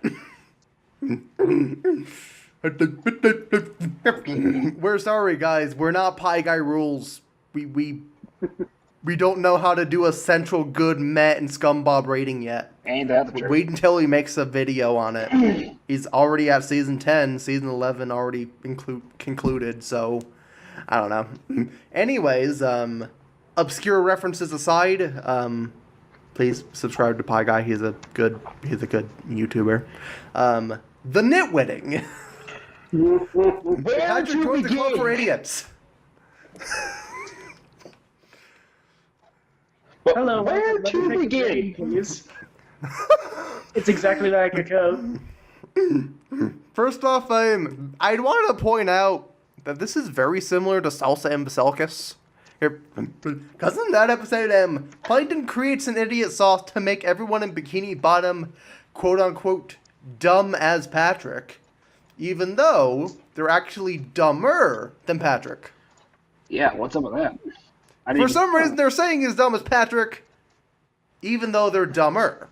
Speaker 2: We're sorry, guys. We're not Pie Guy Rules. We don't know how to do a central good Met and Scumbob rating yet.
Speaker 3: Ain't that the truth?
Speaker 2: Wait until he makes a video on it. He's already at season 10. Season 11 already concluded, so I don't know. Anyways, obscure references aside, please subscribe to Pie Guy. He's a good YouTuber. The Nitwitting. Patrick joined the Club for Idiots.
Speaker 4: Hello.
Speaker 3: Where to begin?
Speaker 4: Please. It's exactly like a code.
Speaker 2: First off, I'd want to point out that this is very similar to Salsa and Basilcus. Because in that episode, Plankton creates an idiot sauce to make everyone in Bikini Bottom, quote-unquote, dumb as Patrick, even though they're actually dumber than Patrick.
Speaker 3: Yeah, what's up with that?
Speaker 2: For some reason, they're saying he's dumb as Patrick, even though they're dumber.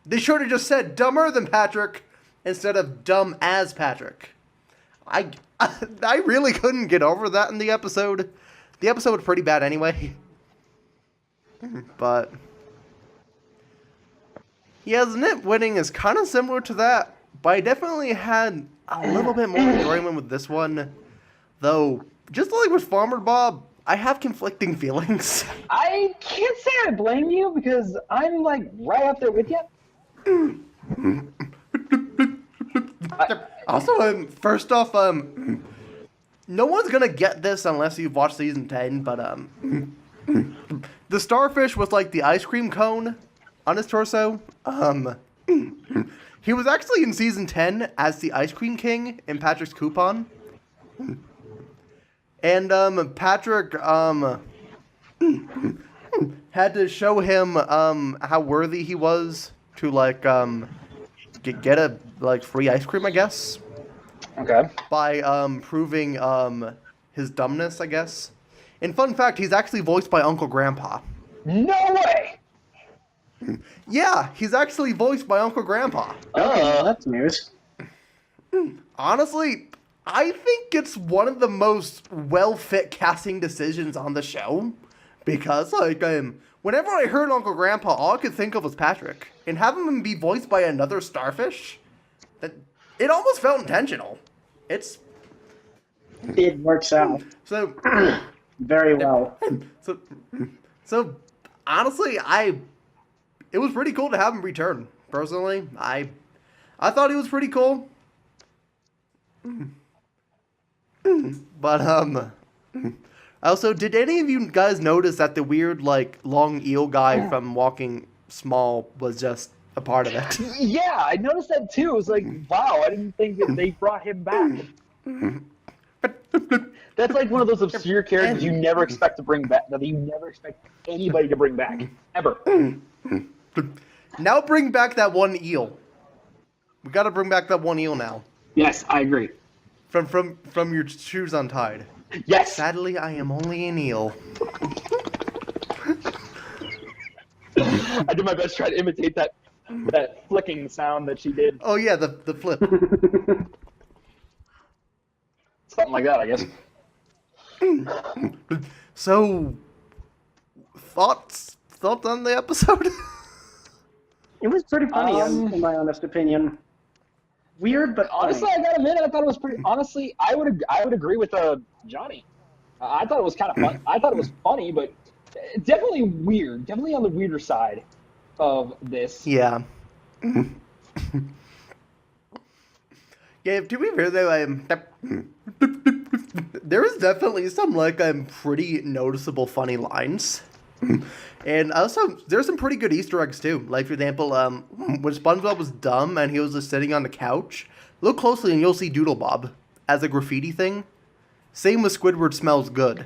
Speaker 2: They should have just said dumber than Patrick instead of dumb as Patrick. I really couldn't get over that in the episode. The episode was pretty bad anyway. But yeah, the Nitwitting is kind of similar to that, but I definitely had a little bit more enjoyment with this one. Though, just like with Farmer Bob, I have conflicting feelings.
Speaker 3: I can't say I blame you because I'm like right up there with you.
Speaker 2: Also, first off, no one's gonna get this unless you've watched season 10, but the starfish with like the ice cream cone on his torso, he was actually in season 10 as the ice cream king in Patrick's coupon. And Patrick had to show him how worthy he was to like get a like free ice cream, I guess.
Speaker 3: Okay.
Speaker 2: By proving his dumbness, I guess. And fun fact, he's actually voiced by Uncle Grandpa.
Speaker 3: No way!
Speaker 2: Yeah, he's actually voiced by Uncle Grandpa.
Speaker 4: That's news.
Speaker 2: Honestly, I think it's one of the most well-fit casting decisions on the show. Because, like, whenever I heard Uncle Grandpa, all I could think of was Patrick. And having him be voiced by another starfish, it almost felt intentional.
Speaker 4: It works out.
Speaker 2: So
Speaker 4: very well.
Speaker 2: So honestly, it was pretty cool to have him return. Personally, I thought he was pretty cool. But also, did any of you guys notice that the weird like long eel guy from Walking Small was just a part of it?
Speaker 3: Yeah, I noticed that too. It was like, wow, I didn't think that they brought him back. That's like one of those obscure characters you never expect to bring back, that you never expect anybody to bring back, ever.
Speaker 2: Now bring back that one eel. We gotta bring back that one eel now.
Speaker 3: Yes, I agree.
Speaker 2: From your shoes untied.
Speaker 3: Yes!
Speaker 2: Sadly, I am only an eel.
Speaker 3: I did my best to try to imitate that flicking sound that she did.
Speaker 2: Oh yeah, the flip.
Speaker 3: Something like that, I guess.
Speaker 2: So, thoughts on the episode?
Speaker 4: It was pretty funny, in my honest opinion. Weird, but
Speaker 3: honestly,
Speaker 4: funny.
Speaker 3: I gotta admit, I thought it was pretty. Honestly, I would agree with Johnny. I thought it was kind of fun. I thought it was funny, but definitely weird. Definitely on the weirder side of this.
Speaker 2: Yeah. Yeah, to be fair though, there is definitely some like pretty noticeable funny lines. And also, there's some pretty good Easter eggs too. Like for example, when SpongeBob was dumb and he was just sitting on the couch, look closely and you'll see Doodle Bob as a graffiti thing. Same with Squidward smells good.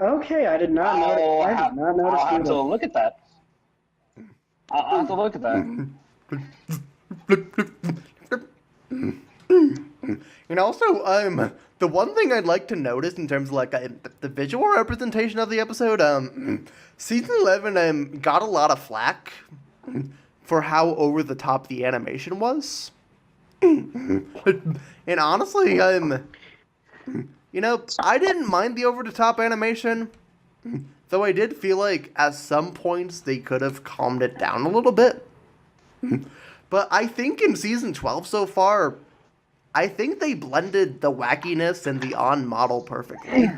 Speaker 4: Okay, I did not notice. I did not notice.
Speaker 3: I'll have to look at that. I'll have to look at that.
Speaker 2: And also, the one thing I'd like to notice in terms of like the visual representation of the episode, season 11 got a lot of flack for how over the top the animation was. And honestly, you know, I didn't mind the over the top animation, though I did feel like at some points they could have calmed it down a little bit. But I think in season 12 so far, I think they blended the wackiness and the on model perfectly.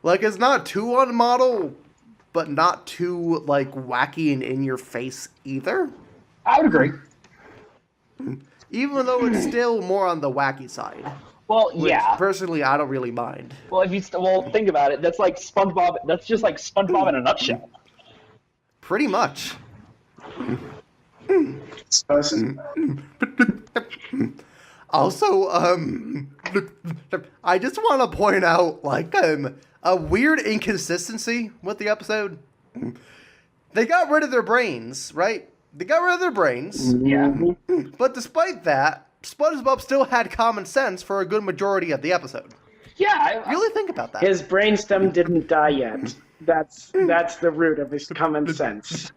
Speaker 2: Like, it's not too on model, but not too, like, wacky and in your face either.
Speaker 3: I would agree.
Speaker 2: Even though it's still more on the wacky side.
Speaker 3: Well,
Speaker 2: Which,
Speaker 3: yeah.
Speaker 2: personally, I don't really mind.
Speaker 3: Well, if you think about it, that's like SpongeBob. That's just like SpongeBob in a nutshell.
Speaker 2: Pretty much. Also, I just want to point out, like, a weird inconsistency with the episode. They got rid of their brains, right? They got rid of their brains.
Speaker 3: Yeah.
Speaker 2: But despite that, SpongeBob still had common sense for a good majority of the episode.
Speaker 3: Yeah.
Speaker 2: Really think about that.
Speaker 4: His brainstem didn't die yet. That's the root of his common sense.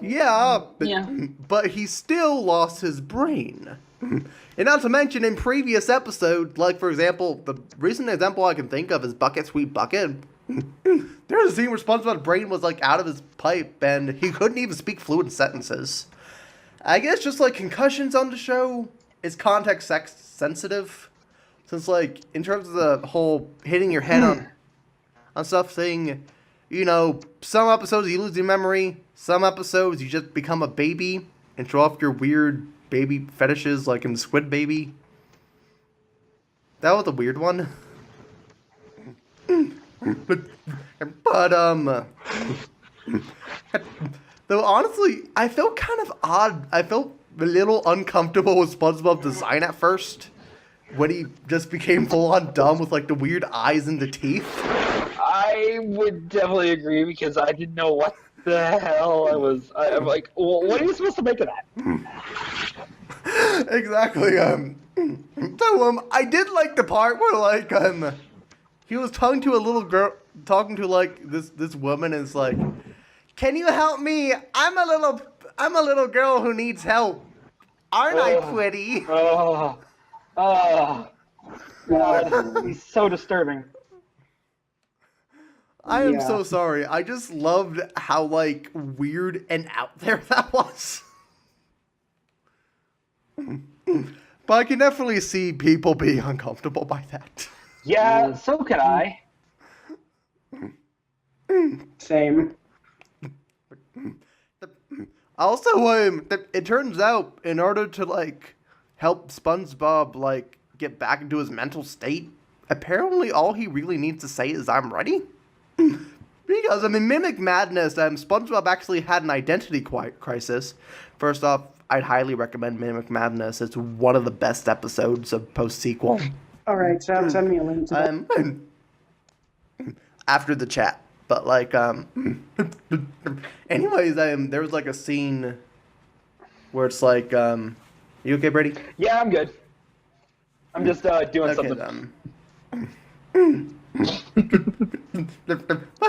Speaker 2: Yeah,
Speaker 3: Yeah.
Speaker 2: but he still lost his brain. And not to mention, in previous episodes, like, for example, the recent example I can think of is Bucket Sweet Bucket. There's a scene where SpongeBob's brain was, like, out of his pipe, and he couldn't even speak fluent sentences. I guess just, like, concussions on the show is context sensitive. Since, like, in terms of the whole hitting your head on stuff thing, you know, some episodes you lose your memory, some episodes you just become a baby and show off your weird baby fetishes, like in Squid Baby. That was a weird one. But, though honestly, I felt kind of odd. I felt a little uncomfortable with SpongeBob's design at first. When he just became full-on dumb with, like, the weird eyes and the teeth.
Speaker 3: I would definitely agree because I didn't know what the hell I was. I'm like, well, what are you supposed to make of that?
Speaker 2: Exactly. So, I did like the part where, like, he was talking to a little girl, talking to, like, this woman, and it's like, can you help me? I'm a little girl who needs help. Aren't I pretty?
Speaker 3: Oh, God, he's so disturbing.
Speaker 2: I am so sorry. I just loved how, like, weird and out there that was. But I can definitely see people being uncomfortable by that.
Speaker 3: Yeah, so can I.
Speaker 4: Same.
Speaker 2: Also, it turns out, in order to, like, help SpongeBob, like, get back into his mental state, apparently all he really needs to say is, I'm ready. Because, I mean, Mimic Madness, SpongeBob actually had an identity crisis. First off, I'd highly recommend Mimic Madness. It's one of the best episodes of post-sequel.
Speaker 4: All right, so send me a link to that.
Speaker 2: After the chat. But, like, anyways, there was, like, a scene where it's like, you okay, Brady?
Speaker 3: Yeah, I'm good. I'm just doing something.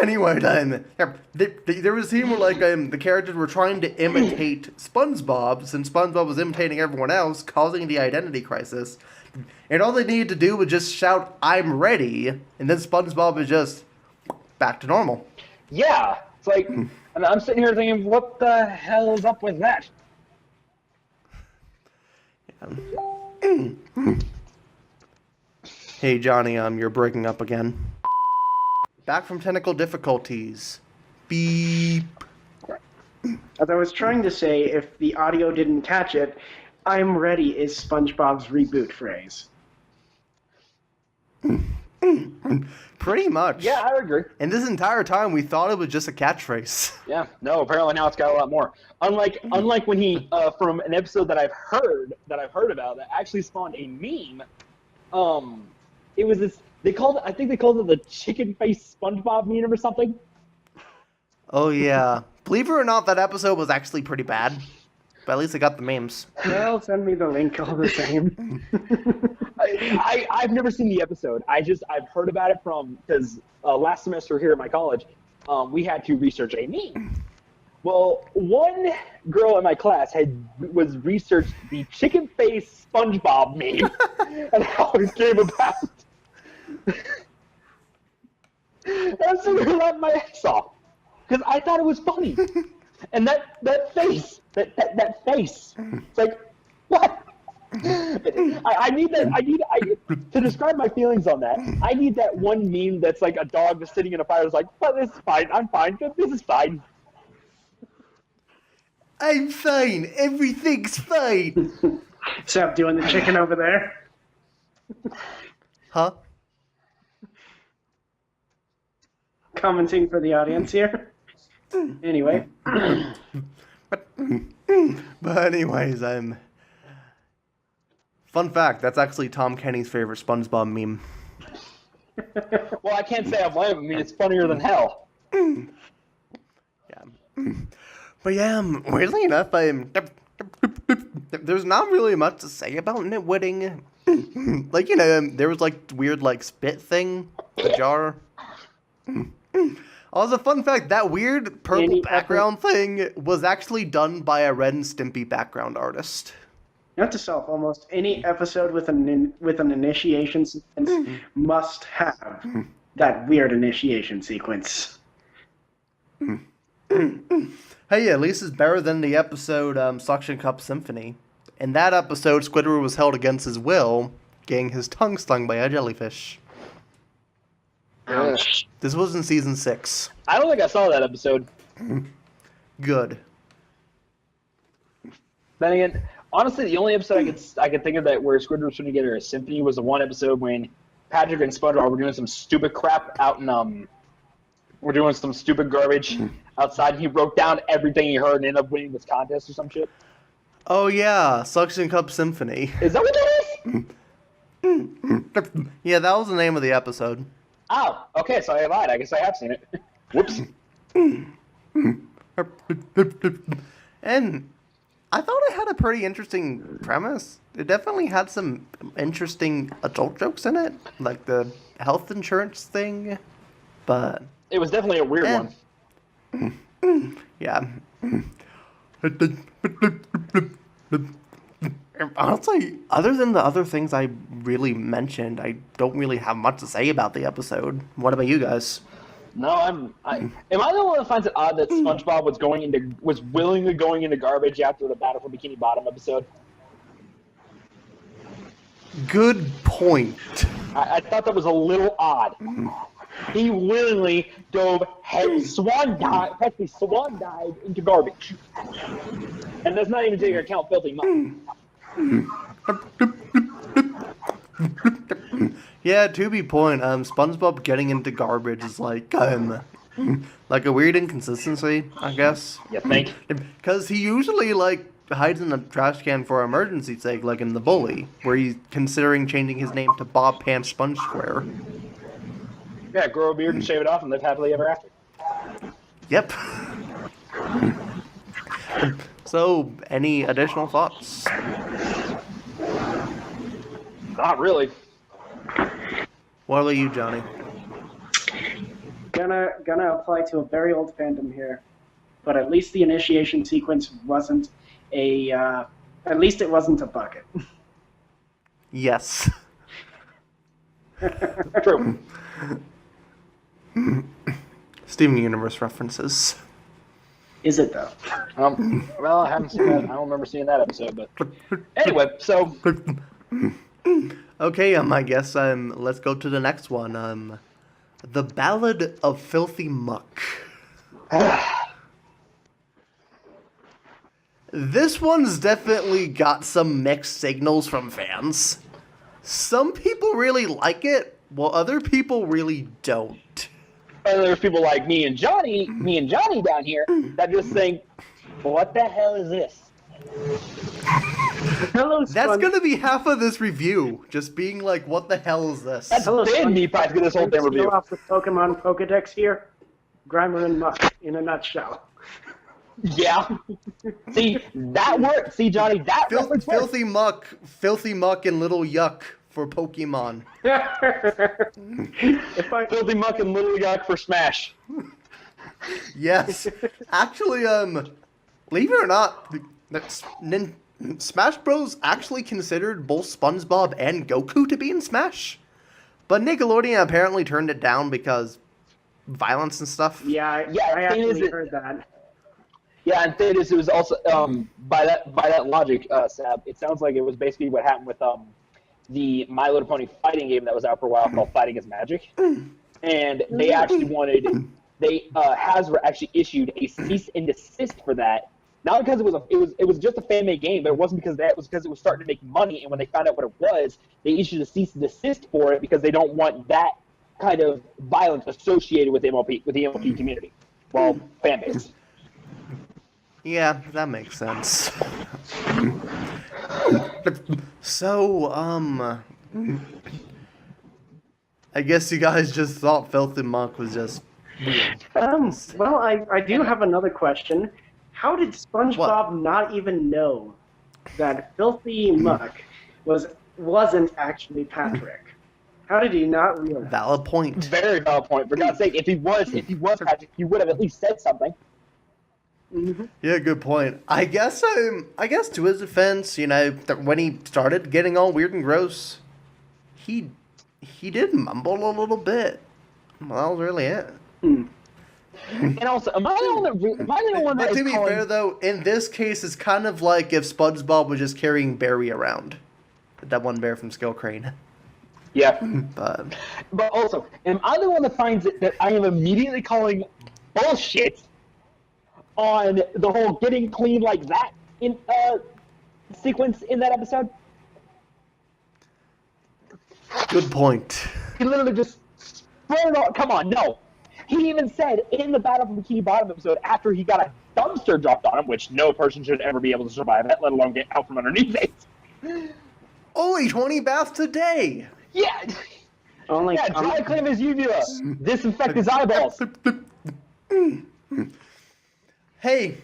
Speaker 2: Anyway, there was a scene where, like, the characters were trying to imitate SpongeBob, since SpongeBob was imitating everyone else, causing the identity crisis. And all they needed to do was just shout, I'm ready, and then SpongeBob is just back to normal.
Speaker 3: Yeah, it's like, and I'm sitting here thinking, what the hell is up with that?
Speaker 2: Hey, Johnny, you're breaking up again. Back from technical difficulties. Beep.
Speaker 4: As I was trying to say, if the audio didn't catch it, I'm ready is SpongeBob's reboot phrase.
Speaker 2: Pretty much.
Speaker 3: Yeah, I agree.
Speaker 2: And this entire time, we thought it was just a catchphase.
Speaker 3: Yeah, no, apparently now it's got a lot more. Unlike when he, from an episode that I've heard about that actually spawned a meme. It was this. I think they called it the chicken face SpongeBob meme or something.
Speaker 2: Oh yeah, believe it or not, that episode was actually pretty bad. But at least I got the memes.
Speaker 4: Well, send me the link all the same.
Speaker 3: I've never seen the episode. I've heard about it because last semester here at my college, we had to research a meme. Well, one girl in my class was researched the chicken face SpongeBob meme and how it came about. That's so I laughed my ass off because I thought it was funny, and that face, that face, it's like what? I need that. To describe my feelings on that, I need that one meme that's like a dog just sitting in a fire. It's like, but this is fine. I'm fine. This is fine.
Speaker 2: I'm fine. Everything's fine.
Speaker 4: Sab doing the chicken over there.
Speaker 2: Huh?
Speaker 4: Commenting for the audience here. Anyway.
Speaker 2: But anyways, Fun fact, that's actually Tom Kenny's favorite SpongeBob meme.
Speaker 3: Well, I can't say I blame him. I mean, it's funnier than hell.
Speaker 2: Yeah. But yeah, weirdly enough, there's not really much to say about Nitwitting. Like, there was like weird like spit thing, the jar. Also, fun fact, that weird purple background thing was actually done by a Ren and Stimpy background artist.
Speaker 4: Note to self, almost any episode with an initiation sequence must have that weird initiation sequence.
Speaker 2: Hey, at least it's better than the episode Suction Cup Symphony. In that episode, Squidward was held against his will, getting his tongue stung by a jellyfish.
Speaker 4: Ouch.
Speaker 2: This was in season 6.
Speaker 3: I don't think I saw that episode.
Speaker 2: Good.
Speaker 3: Then again, honestly, the only episode I could think of that where Squidward was putting together a symphony was the one episode when Patrick and SpongeBob were doing some stupid crap out in we're doing some stupid garbage outside. He wrote down everything he heard and ended up winning this contest or some shit.
Speaker 2: Oh yeah, Suction Cup Symphony.
Speaker 3: Is that what that is?
Speaker 2: Yeah, that was the name of the episode.
Speaker 3: Oh, okay, so I lied. I guess I have seen it. Whoops.
Speaker 2: And I thought it had a pretty interesting premise. It definitely had some interesting adult jokes in it, like the health insurance thing, but...
Speaker 3: It was definitely a weird one.
Speaker 2: Yeah. Honestly, other than the other things I really mentioned, I don't really have much to say about the episode. What about you guys?
Speaker 3: No, am I the one that finds it odd that SpongeBob was willingly going into garbage after the Battle for Bikini Bottom episode?
Speaker 2: Good point.
Speaker 3: I thought that was a little odd. He willingly dove practically swan dive into garbage. And that's not even taking account filthy money.
Speaker 2: Yeah, to be point, SpongeBob getting into garbage is like a weird inconsistency, I guess.
Speaker 3: You think?
Speaker 2: Because he usually hides in a trash can for emergency sake, like in The Bully, where he's considering changing his name to Bob Pants Sponge Square.
Speaker 3: Yeah, grow a beard and shave it off and live happily ever after.
Speaker 2: Yep. So, any additional thoughts?
Speaker 3: Not really.
Speaker 2: What about you, Johnny?
Speaker 4: Gonna apply to a very old fandom here, but at least the initiation sequence wasn't at least it wasn't a bucket.
Speaker 2: Yes.
Speaker 3: True.
Speaker 2: Steven Universe references.
Speaker 4: Is it though?
Speaker 3: Well, I haven't seen that. I don't remember seeing that episode, but anyway, so
Speaker 2: Okay, I guess let's go to the next one. The Ballad of Filthy Muck. This one's definitely got some mixed signals from fans. Some people really like it, while other people really don't.
Speaker 3: and there's people like me and Johnny down here that just think, what the hell is this?
Speaker 4: Hello,
Speaker 2: That's gonna be half of this review, just being like, what the hell is this?
Speaker 3: That's been me practically this whole damn review.
Speaker 4: Go off the Pokemon Pokedex here. Grimer and Muck in a nutshell.
Speaker 3: Yeah. See, that worked. See, Johnny, that reference worked.
Speaker 2: Filthy Muck and Little Yuck for Pokemon.
Speaker 3: Filthy Muck and Little Yuck for Smash.
Speaker 2: Yes. Actually, believe it or not, Smash Bros. Actually considered both SpongeBob and Goku to be in Smash. But Nickelodeon apparently turned it down because violence and stuff.
Speaker 4: Yeah, I actually heard that.
Speaker 3: Yeah, and thing is, it was also by that logic, Sab. It sounds like it was basically what happened with the My Little Pony fighting game that was out for a while called Fighting is Magic, and they actually Hasbro actually issued a cease and desist for that. Not because it was just a fan made game, but it wasn't because of that. It was because it was starting to make money, and when they found out what it was, they issued a cease and desist for it because they don't want that kind of violence associated with the MLP community, well, fan base.
Speaker 2: Yeah, that makes sense. So, I guess you guys just thought Filthy Monk was just weird.
Speaker 4: Well, I do have another question. How did SpongeBob not even know that Filthy Muck wasn't actually Patrick? How did he not realize?
Speaker 2: Valid point.
Speaker 3: Very valid point. For God's sake, if he was Patrick, he would have at least said something.
Speaker 4: Mm-hmm.
Speaker 2: Yeah, good point. I guess to his defense, when he started getting all weird and gross, he did mumble a little bit. Well, that was really it.
Speaker 3: And also, am I the one that
Speaker 2: But
Speaker 3: is
Speaker 2: to be
Speaker 3: calling...
Speaker 2: fair, though, in this case, it's kind of like if SpongeBob was just carrying Barry around. That one bear from Skill Crane.
Speaker 3: Yeah.
Speaker 2: But
Speaker 3: also, am I the one that finds it that I am immediately calling bullshit on the whole getting clean like that in sequence in that episode?
Speaker 2: good point.
Speaker 3: He literally just thrown it all. Come on, no. He even said in the Battle for Bikini Bottom episode, after he got a dumpster dropped on him, which no person should ever be able to survive that, let alone get out from underneath it.
Speaker 2: Only 20 baths a day.
Speaker 3: Yeah. Dry clean his uvula. Disinfect his eyeballs.
Speaker 2: Hey,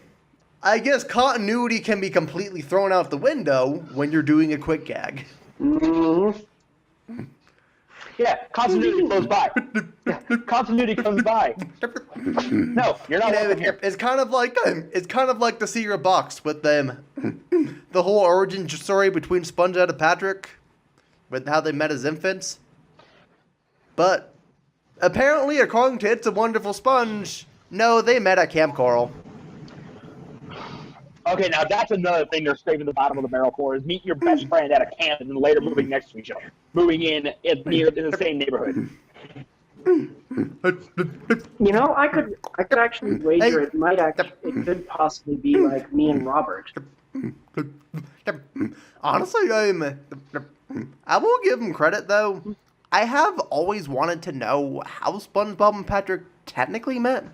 Speaker 2: I guess continuity can be completely thrown out the window when you're doing a quick gag.
Speaker 4: Mm-hmm.
Speaker 3: Yeah, continuity flows by. Yeah, continuity comes by. No, you're not welcome here.
Speaker 2: It's kind of like the Secret Box with them, the whole origin story between SpongeBob and Patrick, with how they met as infants. But apparently, according to It's a Wonderful Sponge, no, they met at Camp Coral.
Speaker 3: Okay, now that's another thing they're scraping the bottom of the barrel for, is meet your best friend at a camp and then later moving next to each other. Moving in the same neighborhood.
Speaker 4: I could actually wager it could possibly be like me and Robert.
Speaker 2: Honestly, I will give him credit, though. I have always wanted to know how SpongeBob and Patrick technically met.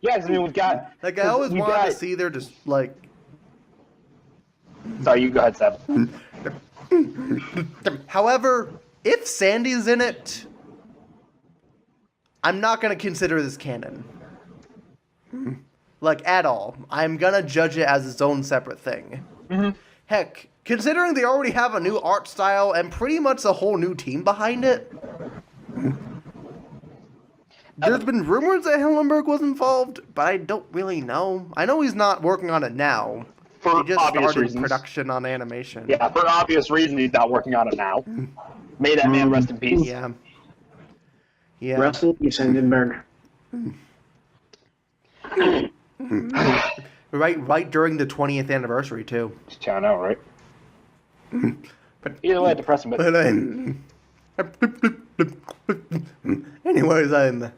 Speaker 3: Yes, I mean, we've got...
Speaker 2: I always wanted to see their just,
Speaker 3: Sorry, you go ahead, Seb.
Speaker 2: However, if Sandy's in it, I'm not going to consider this canon. At all. I'm going to judge it as its own separate thing.
Speaker 3: Mm-hmm.
Speaker 2: Heck, considering they already have a new art style and pretty much a whole new team behind it, there's been rumors that Hillenburg was involved, but I don't really know. I know he's not working on it now.
Speaker 3: For
Speaker 2: he just
Speaker 3: obvious
Speaker 2: started
Speaker 3: reasons.
Speaker 2: production on animation.
Speaker 3: Yeah, for obvious reasons he's not working on it now. May that man rest in peace.
Speaker 2: Yeah.
Speaker 4: Rest in peace, Hindenburg.
Speaker 2: Right during the 20th anniversary, too.
Speaker 3: I know, right? But either way, depressing. But
Speaker 2: anyways,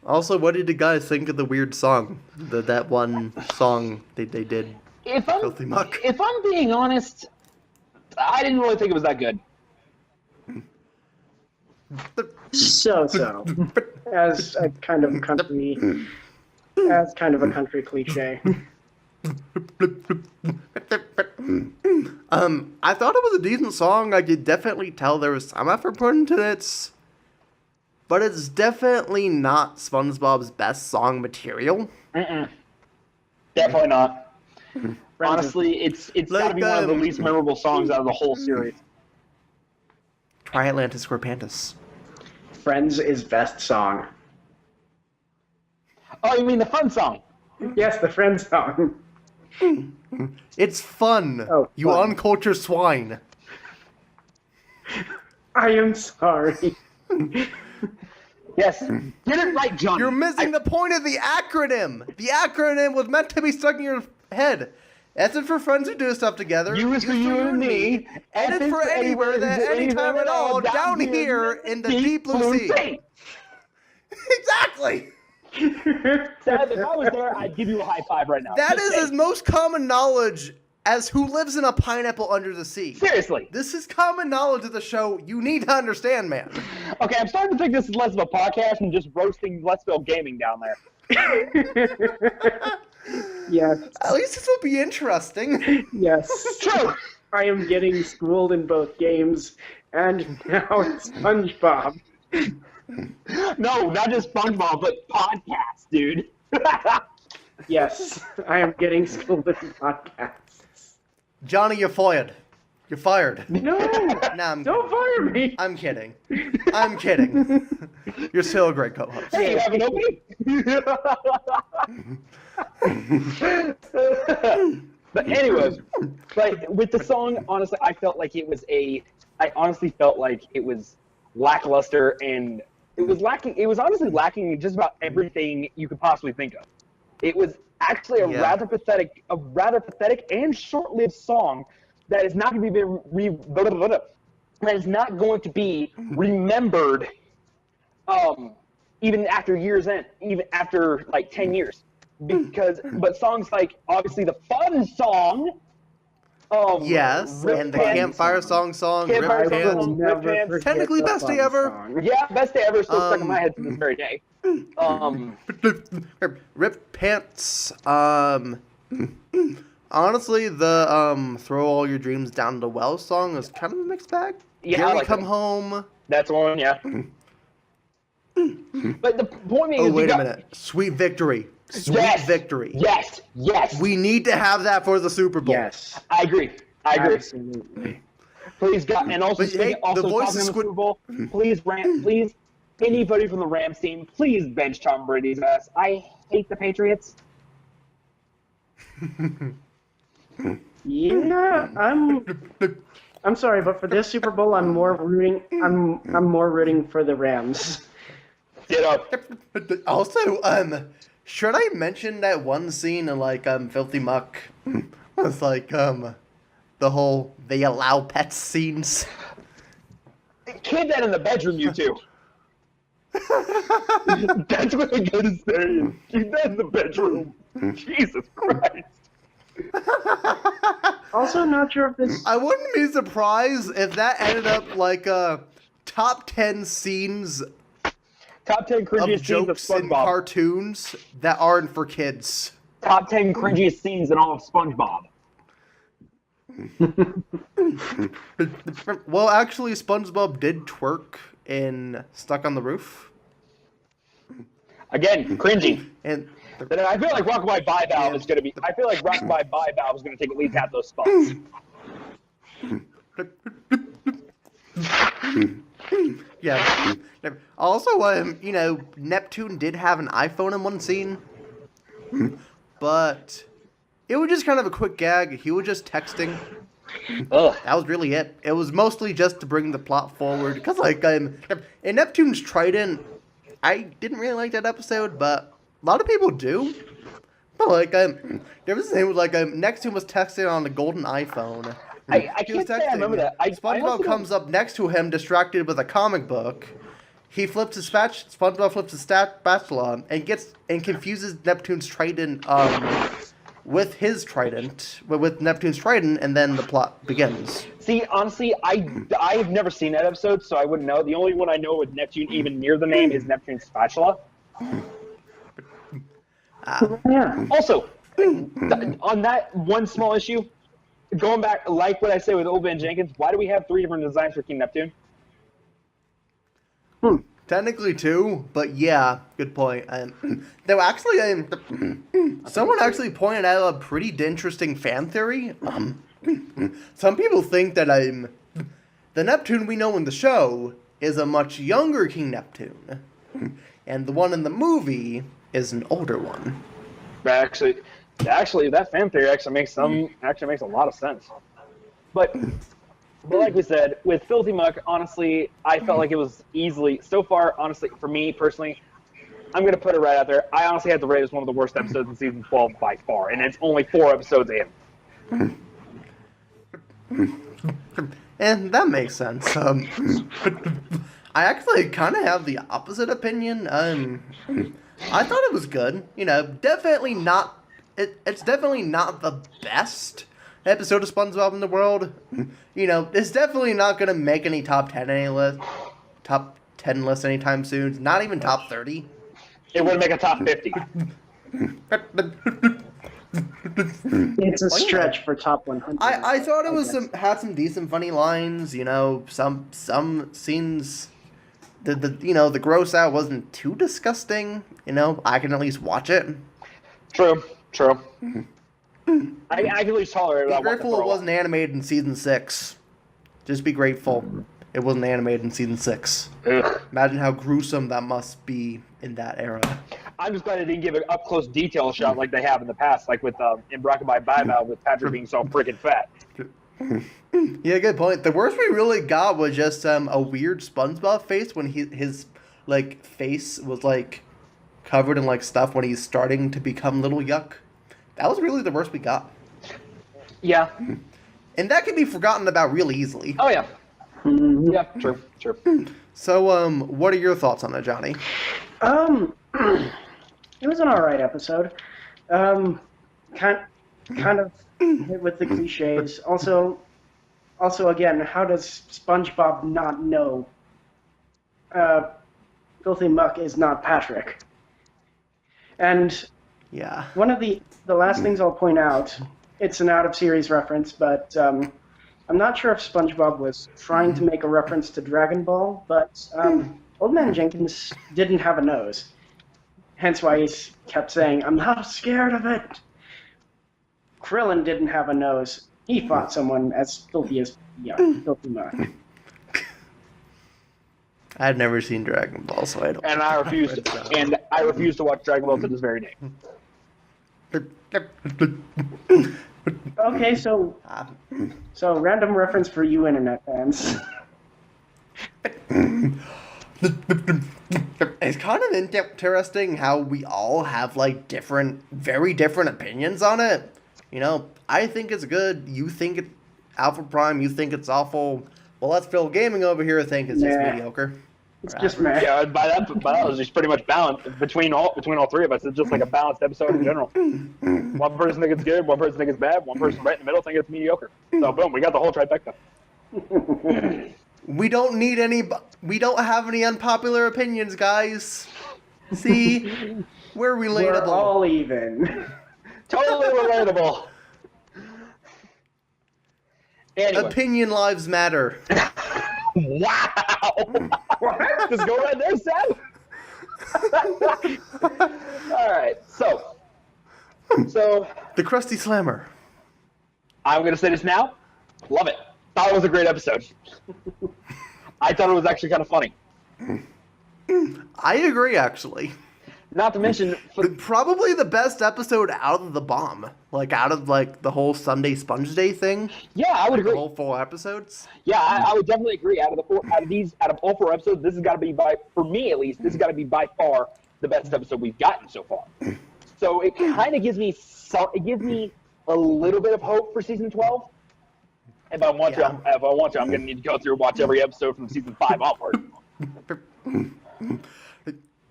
Speaker 2: also, what did you guys think of the weird song? That one song they did. Filthy Muck.
Speaker 3: If I'm being honest, I didn't really think it was that good.
Speaker 4: So. As a kind of country cliche.
Speaker 2: I thought it was a decent song. I could definitely tell there was some effort put into it. But it's definitely not SpongeBob's best song material.
Speaker 3: Definitely not. Honestly, it's got to be one of the least memorable songs out of the whole series.
Speaker 2: Try Atlantis Scorpantus.
Speaker 4: Friends is best song.
Speaker 3: Oh, you mean the fun song?
Speaker 4: Yes, the Friends song.
Speaker 2: It's fun.
Speaker 4: Oh,
Speaker 2: you
Speaker 4: fun.
Speaker 2: uncultured swine.
Speaker 4: I am sorry.
Speaker 3: Yes. Get it right, Johnny.
Speaker 2: You're missing the point of the acronym. The acronym was meant to be stuck in your head. S is for friends who do stuff together.
Speaker 3: U is for you and me.
Speaker 2: N is for anywhere, that anytime at all, down here in the deep blue sea. Exactly.
Speaker 3: Sab, if I was there, I'd give you a high five right now.
Speaker 2: That is as most common knowledge as who lives in a pineapple under the sea.
Speaker 3: Seriously.
Speaker 2: This is common knowledge of the show. You need to understand, man.
Speaker 3: Okay, I'm starting to think this is less of a podcast and just roasting Let's Go Gaming down there.
Speaker 4: Yes.
Speaker 2: At least this will be interesting.
Speaker 4: Yes.
Speaker 3: True.
Speaker 4: I am getting schooled in both games and now it's SpongeBob.
Speaker 3: No, not just SpongeBob, but podcasts, dude.
Speaker 4: Yes, I am getting schooled in podcasts.
Speaker 2: Johnny, you're fired. You're fired.
Speaker 4: No!
Speaker 2: Nah,
Speaker 4: Don't fire me!
Speaker 2: I'm kidding. I'm kidding. You're still a great co-host.
Speaker 3: Hey, you have an opening? But anyways, like with the song, honestly, I honestly felt like it was lackluster, and it was honestly lacking in just about everything you could possibly think of. It was actually a rather pathetic and short-lived song that is not going to be remembered even after years end, even after like 10 years. But songs like obviously the fun song,
Speaker 2: yes, and the campfire song, Rip Pants. Technically best day ever.
Speaker 4: Song.
Speaker 3: Yeah, best day ever. Still stuck in my head to this very day.
Speaker 2: Rip Pants. Honestly, the Throw All Your Dreams Down the Well song is kind of a mixed bag.
Speaker 3: Yeah,
Speaker 2: Gary
Speaker 3: I like
Speaker 2: Come
Speaker 3: that.
Speaker 2: Home.
Speaker 3: That's one, yeah. But the point is,
Speaker 2: Wait a minute. Sweet Victory. Sweet Victory.
Speaker 3: Yes.
Speaker 2: We need to have that for the Super Bowl.
Speaker 4: Yes.
Speaker 3: I agree.
Speaker 4: Absolutely.
Speaker 3: Please, God, and also,
Speaker 2: But, the voice
Speaker 3: talking
Speaker 2: is
Speaker 3: on the Super Bowl, please, anybody from the Rams team, please bench Tom Brady's ass. I hate the Patriots.
Speaker 4: Yeah, I'm sorry, but for this Super Bowl, I'm more rooting for the Rams.
Speaker 3: Get up.
Speaker 2: Also, should I mention that one scene in like Filthy Muck was like the whole they allow pets scenes?
Speaker 3: Keep that in the bedroom, you two. That's what I gotta say. Keep that in the bedroom. Jesus Christ.
Speaker 4: Also, not sure if this.
Speaker 2: I wouldn't be surprised if that ended up like top 10 scenes
Speaker 3: Top 10
Speaker 2: of
Speaker 3: cringiest scenes of
Speaker 2: jokes in
Speaker 3: SpongeBob.
Speaker 2: cartoons that aren't for kids.
Speaker 3: Top 10 cringiest scenes in all of SpongeBob.
Speaker 2: Well, actually, SpongeBob did twerk in Stuck on the Roof.
Speaker 3: Again, cringy.
Speaker 2: And
Speaker 3: But I feel like Rockabye Bye Valve is going to be. I feel like Rockabye Bye Valve is going to take at least half those spots.
Speaker 2: yeah. Also, Neptune did have an iPhone in one scene, but it was just kind of a quick gag. He was just texting.
Speaker 3: Ugh.
Speaker 2: That was really it. It was mostly just to bring the plot forward. Because, like, in Neptune's Trident, I didn't really like that episode, but a lot of people do. But, like, there was a thing with, like, Neptune was texting on the golden iPhone.
Speaker 3: I can't say I remember that.
Speaker 2: SpongeBob comes up next to him, distracted with a comic book. He flips his SpongeBob flips his spatula and confuses Neptune's Trident with his trident, with Neptune's trident, and then the plot begins.
Speaker 3: See, honestly, I've never seen that episode, so I wouldn't know. The only one I know with Neptune even near the name is Neptune's spatula.
Speaker 4: Yeah.
Speaker 3: Also, on that one small issue, going back, like what I said with Old Man Jenkins, why do we have 3 different designs for King Neptune?
Speaker 2: Technically 2, but yeah, good point. Though actually, someone actually pointed out a pretty interesting fan theory. Some people think that the Neptune we know in the show is a much younger King Neptune, and the one in the movie is an older one.
Speaker 3: Actually, that fan theory actually makes a lot of sense. But But like we said, with Filthy Muck, honestly, I felt like it was easily, so far, honestly, for me personally, I'm going to put it right out there. I honestly had to rate it as one of the worst episodes in season 12 by far, and it's only 4 episodes in.
Speaker 2: And that makes sense. I actually kind of have the opposite opinion. I thought it was good. You know, definitely not. It's definitely not the best episode of SpongeBob in the world. You know, it's definitely not going to make any top 10 list anytime soon. Not even top 30.
Speaker 3: It would make a top 50.
Speaker 4: It's a stretch for top 100.
Speaker 2: I thought it was had some decent funny lines. You know, some scenes. The gross out wasn't too disgusting. You know, I can at least watch it.
Speaker 3: True. I can at least tolerate it.
Speaker 2: Be grateful it wasn't animated in season 6. Just be grateful it wasn't animated in season 6.
Speaker 3: Ugh.
Speaker 2: Imagine how gruesome that must be in that era. I'm
Speaker 3: just glad they didn't give an up close detail shot like they have in the past, like with in Rockabye Bye Bye with Patrick being so freaking fat.
Speaker 2: Yeah, good point. The worst we really got was just a weird SpongeBob face when his like face was like covered in like stuff when he's starting to become Little Yuck. That was really the worst we got.
Speaker 3: Yeah.
Speaker 2: And that can be forgotten about real easily.
Speaker 3: Oh yeah. Yeah, true.
Speaker 2: So, what are your thoughts on it, Johnny?
Speaker 4: It was an alright episode. Kind of hit with the cliches. Also, again, how does SpongeBob not know Filthy Muck is not Patrick? And
Speaker 2: yeah,
Speaker 4: one of the last things I'll point out, it's an out-of-series reference, but I'm not sure if SpongeBob was trying to make a reference to Dragon Ball, but Old Man Jenkins didn't have a nose. Hence why he kept saying, "I'm not scared of it." Krillin didn't have a nose. He fought someone as filthy Filthy Muck.
Speaker 2: I've never seen Dragon Ball, so I don't.
Speaker 3: And I refuse to watch Dragon Ball to this very day.
Speaker 4: Okay, so random reference for you internet fans.
Speaker 2: It's kind of interesting how we all have like very different opinions on it. You know, I think it's good. You think it's Alphaprime. You think it's awful. Well, let's Phil Gaming over here think it's just mediocre.
Speaker 4: It's just meh.
Speaker 3: Yeah, by that was just pretty much balanced between all 3 of us. It's just like a balanced episode in general. One person thinks it's good, one person thinks it's bad, one person right in the middle thinks it's mediocre. So boom, we got the whole trifecta.
Speaker 2: We don't need we don't have any unpopular opinions, guys. See? We're relatable.
Speaker 4: We're all even.
Speaker 3: Totally relatable. Anyway.
Speaker 2: Opinion lives matter.
Speaker 3: Wow! Just go right there, Sab. All right, so
Speaker 2: the Krusty Slammer.
Speaker 3: I'm gonna say this now. Love it. Thought it was a great episode. I thought it was actually kind of funny.
Speaker 2: I agree, actually.
Speaker 3: Not to mention,
Speaker 2: probably the best episode out of the bomb. Like, out of, like, the whole Sunday Sponge Day thing.
Speaker 3: Yeah, I would agree.
Speaker 2: The whole 4 episodes.
Speaker 3: Yeah, I would definitely agree. Out of all 4 episodes, this has got to be for me at least, this has got to be by far the best episode we've gotten so far. So it kind of gives me a little bit of hope for season 12. If I want to, I'm going to need to go through and watch every episode from season 5 onward.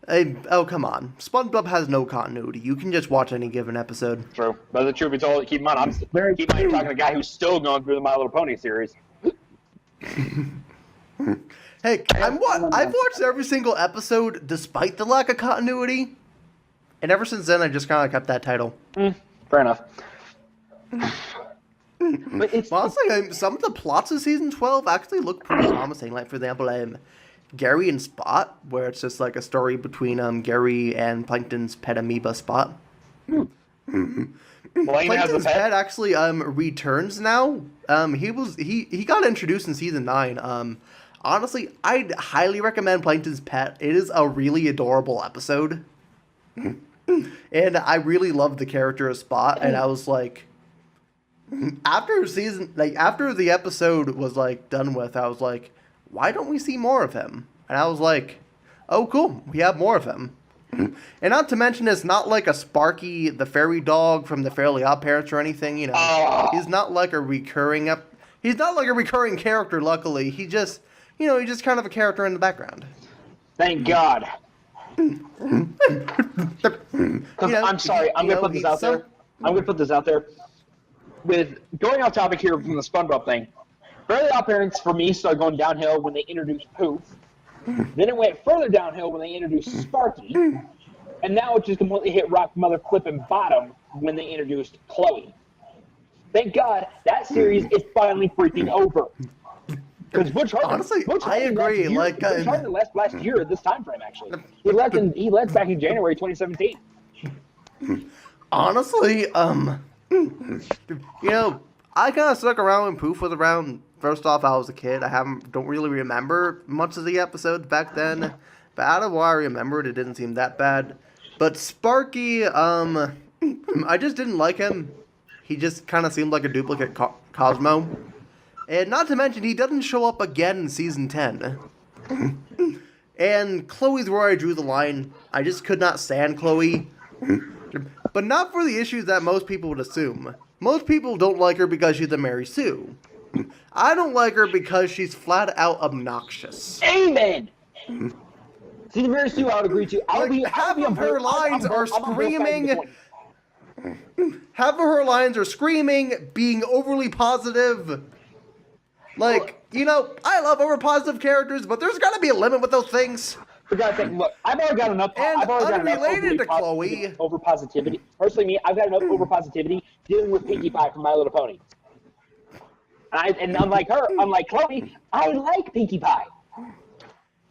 Speaker 2: Hey, oh, come on. SpongeBob has no continuity. You can just watch any given episode.
Speaker 3: True. But the truth be told, keep in mind, I'm talking to a guy who's still going through the My Little Pony series.
Speaker 2: Hey, I've watched every single episode despite the lack of continuity. And ever since then, I just kind of kept that title.
Speaker 3: Fair enough. But
Speaker 2: honestly, some of the plots of season 12 actually look pretty promising. Like, for example, Gary and Spot, where it's just like a story between Gary and Plankton's pet amoeba Spot. Plankton's pet actually returns now. He got introduced in season 9. Honestly, I'd highly recommend Plankton's Pet. It is a really adorable episode. And I really loved the character of Spot, and I was like, after the episode was like done with, I was like, why don't we see more of him? And I was like, oh cool, we have more of him. And not to mention, it's not like a Sparky the fairy dog from the Fairly Odd Parents or anything, you know. He's not like a recurring character, luckily. He's just kind of a character in the background.
Speaker 3: Thank God. I'm sorry, I'm gonna put this out there. I'm gonna put this out there. With going off topic here from the SpongeBob thing, Fairly Odd Parents for me started going downhill when they introduced Poof. Then it went further downhill when they introduced Sparky, and now it just completely hit rock mother flipping bottom when they introduced Chloe. Thank God that series is finally freaking over. Because Butch
Speaker 2: I agree.
Speaker 3: Butch Harmon left last year at this time frame. Actually, he left back in January 2017.
Speaker 2: Honestly, I kind of stuck around when Poof was around. First off, I was a kid. Don't really remember much of the episodes back then. But out of what I remembered, it didn't seem that bad. But Sparky, I just didn't like him. He just kind of seemed like a duplicate Cosmo. And not to mention, he doesn't show up again in Season 10. And Chloe's where I drew the line. I just could not stand Chloe. But not for the issues that most people would assume. Most people don't like her because she's a Mary Sue. I don't like her because she's flat out obnoxious.
Speaker 3: Amen! See, the Mary Sue I would agree to.
Speaker 2: Half of her lines are screaming... Half of her lines are screaming, being overly positive. Like, I love over-positive characters, but there's got to be a limit with those things.
Speaker 3: For God's sake, look, I've already got enough.
Speaker 2: And unrelated to Chloe,
Speaker 3: over positivity. Personally, me, I've got enough over positivity dealing with Pinkie Pie from My Little Pony. And unlike Chloe, I like Pinkie Pie.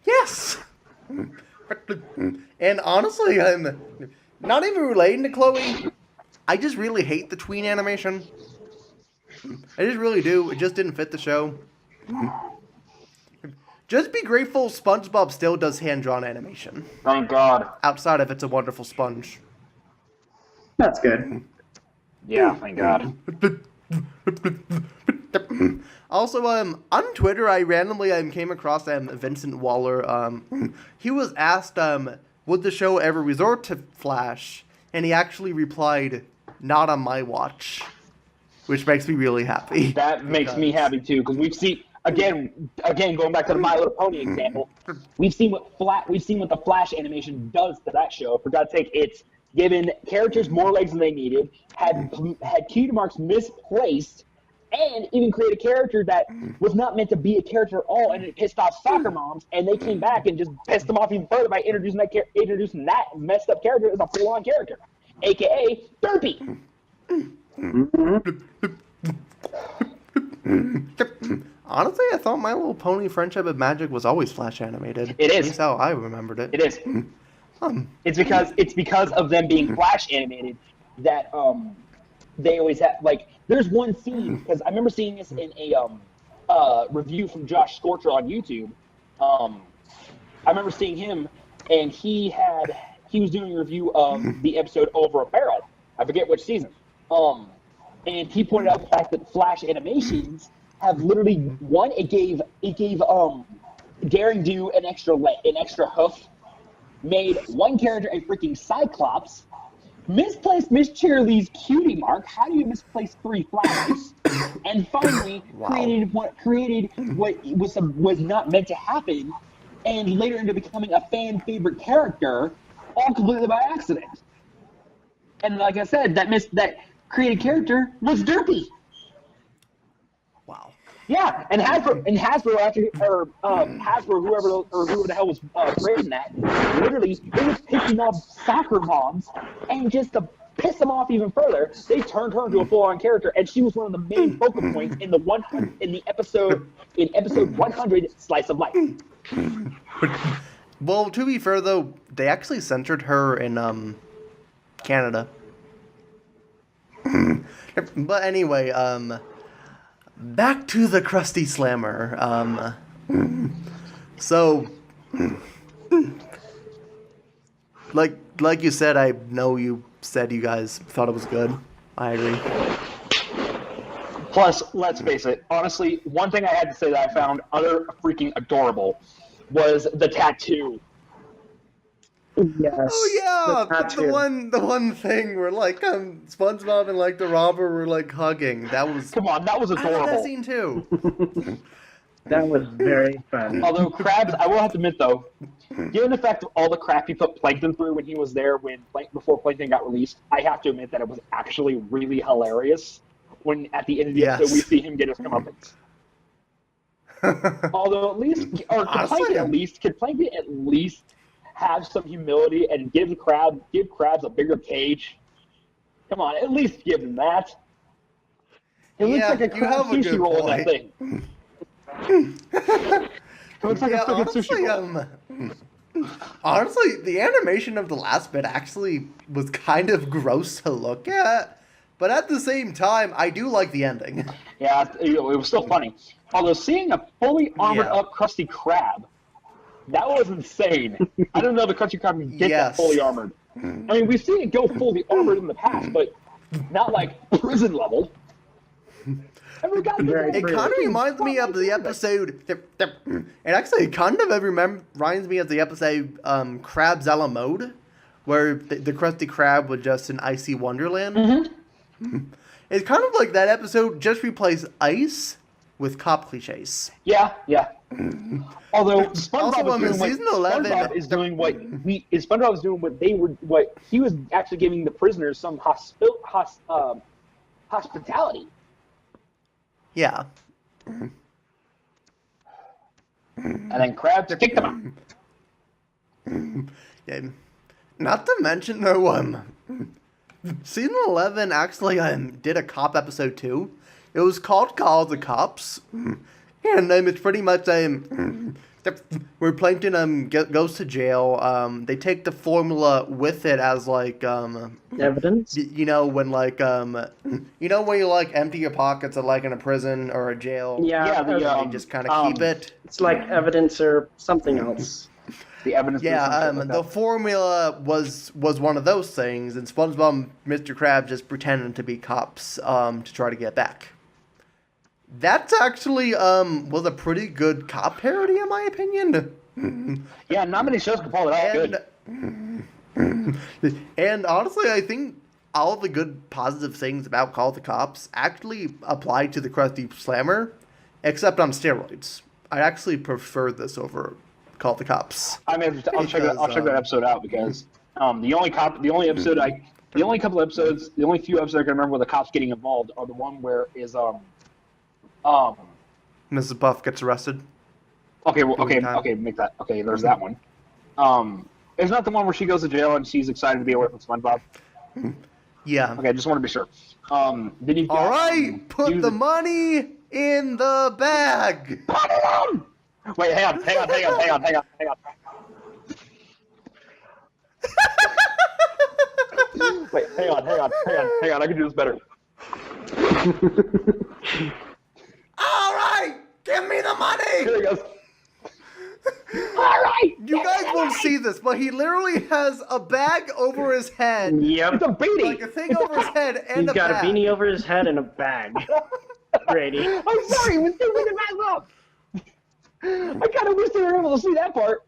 Speaker 2: Yes. And honestly, I'm not even relating to Chloe. I just really hate the tween animation. I just really do. It just didn't fit the show. Just be grateful SpongeBob still does hand-drawn animation.
Speaker 3: Thank God.
Speaker 2: Outside of It's a Wonderful Sponge.
Speaker 4: That's good.
Speaker 3: Yeah, thank God.
Speaker 2: Also, on Twitter, I randomly came across Vincent Waller. He was asked, would the show ever resort to Flash? And he actually replied, not on my watch. Which makes me really happy.
Speaker 3: That makes me happy too, because we've seen again going back to the My Little Pony example. We've seen what the Flash animation does to that show. For God's sake, it's given characters more legs than they needed, had cutie marks misplaced, and even created a character that was not meant to be a character at all, and it pissed off soccer moms, and they came back and just pissed them off even further by introducing that messed up character as a full-on character, aka Derpy.
Speaker 2: Honestly, I thought My Little Pony Friendship and Magic was always Flash animated.
Speaker 3: It is.
Speaker 2: That's how I remembered it.
Speaker 3: It is. It's because of them being Flash animated that they always have, like, there's one scene, because I remember seeing this in a review from Josh Scorcher on YouTube. I remember seeing him, and he was doing a review of the episode Over a Barrel. I forget which season. And he pointed out the fact that Flash animations have literally it gave Daring Do an extra hoof, made one character a freaking Cyclops, misplaced Miss Cheerilee's cutie mark. How do you misplace 3 Flashes? And finally created what was not meant to happen, and later into becoming a fan favorite character, all completely by accident. And like I said, that created character was Derpy.
Speaker 2: Wow.
Speaker 3: Yeah, and Hasbro whoever the hell was creating that, literally, they was picking up soccer moms, and just to piss them off even further, they turned her into a full-on character, and she was one of the main focal points in episode 100, Slice of Life.
Speaker 2: Well, to be fair though, they actually censored her in Canada. But anyway, back to the Krusty Slammer. So, like you said, I know you said you guys thought it was good. I agree.
Speaker 3: Plus, let's face it, honestly, one thing I had to say that I found utter freaking adorable was the tattoo.
Speaker 4: Yes.
Speaker 2: Oh yeah,
Speaker 4: tattoo.
Speaker 2: the one thing where like SpongeBob and like the robber were like hugging. That was
Speaker 3: Come on, that was
Speaker 2: I like
Speaker 3: adorable.
Speaker 2: that scene too.
Speaker 4: That was very fun.
Speaker 3: Although Krabs, I will have to admit though, given the fact of all the crap he put Plankton through when he was there before Plankton got released, I have to admit that it was actually really hilarious when at the end of the episode we see him get his comeuppance. Although at least, or could Plankton at least have some humility and give Krabs a bigger cage? Come on, at least give him that. It looks like a Krabs sushi roll in that thing. It looks like a freaking sushi roll.
Speaker 2: Honestly, the animation of the last bit actually was kind of gross to look at, but at the same time, I do like the ending.
Speaker 3: Yeah, it was still funny. Although seeing a fully armored up Krusty Krab, that was insane. I didn't know the Krusty Krab could get that fully armored. I mean, we've seen it go fully armored in the past, but not like prison level.
Speaker 2: It kind of reminds me of the episode. It actually kind of reminds me of the episode Krabs a la Mode, where the Krusty Krab was just an icy wonderland. Mm-hmm. It's kind of like that episode, just replace ice with cop cliches.
Speaker 3: Yeah. Although
Speaker 2: SpongeBob
Speaker 3: is doing what he was actually giving the prisoners some hospitality.
Speaker 2: Yeah.
Speaker 3: And then Krabs kicked them out.
Speaker 2: Yeah. Not to mention though, season 11 actually did a cop episode too. It was called Call the Cops, and it's pretty much where Plankton goes to jail. They take the formula with it as like
Speaker 4: evidence.
Speaker 2: You know when like when you like empty your pockets at like in a prison or a jail.
Speaker 4: Yeah,
Speaker 2: they just kind of keep it.
Speaker 4: It's like evidence or something else.
Speaker 3: The evidence.
Speaker 2: Yeah, the formula was one of those things, and SpongeBob and Mr. Krabs just pretended to be cops to try to get back. That's actually was a pretty good cop parody, in my opinion.
Speaker 3: Yeah, not many shows can pull it off good.
Speaker 2: And honestly, I think all the good positive things about Call the Cops actually apply to the Krusty Slammer, except on steroids. I actually prefer this over Call the Cops.
Speaker 3: I mean, I'll check that episode out because the only few episodes I can remember where the cops getting involved are the one where is
Speaker 2: Mrs. Buff gets arrested.
Speaker 3: Okay, make that. Okay, there's that one. It's not the one where she goes to jail and she's excited to be away from SpongeBob.
Speaker 2: Yeah.
Speaker 3: Okay, just want to be sure. Then you've got,
Speaker 2: all right, put the money in the bag.
Speaker 3: Put it on. Wait, hang on. Wait, hang on. I can do this better.
Speaker 2: All right, give me the money.
Speaker 3: Here he goes. All right.
Speaker 2: You guys won't see this, but he literally has a bag over his head.
Speaker 4: Yep.
Speaker 3: It's a beanie.
Speaker 2: Like a thing over his head and
Speaker 4: He's got a beanie over his head and a bag. Brady.
Speaker 3: I'm sorry, we still with the bag up. I kind of wish they were able to see that part.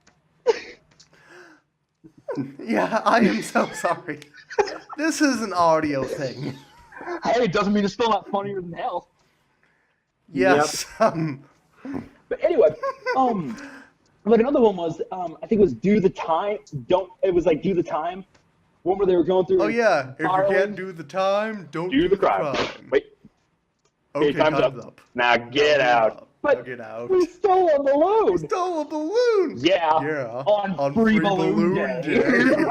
Speaker 2: Yeah, I am so sorry. This is an audio thing.
Speaker 3: Hey, it doesn't mean it's still not funnier than hell.
Speaker 2: Yes.
Speaker 3: But anyway, like another one was, I think it was Do the Time. It was like Do the Time. One where they were going through.
Speaker 2: Oh yeah, if
Speaker 3: Ireland.
Speaker 2: you can't do the time, don't
Speaker 3: Do the crime. Wait.
Speaker 2: Okay,
Speaker 3: time's up. Now get out. But
Speaker 2: get out.
Speaker 3: we stole a balloon.
Speaker 2: Stole a balloon.
Speaker 3: Yeah. On free balloon day.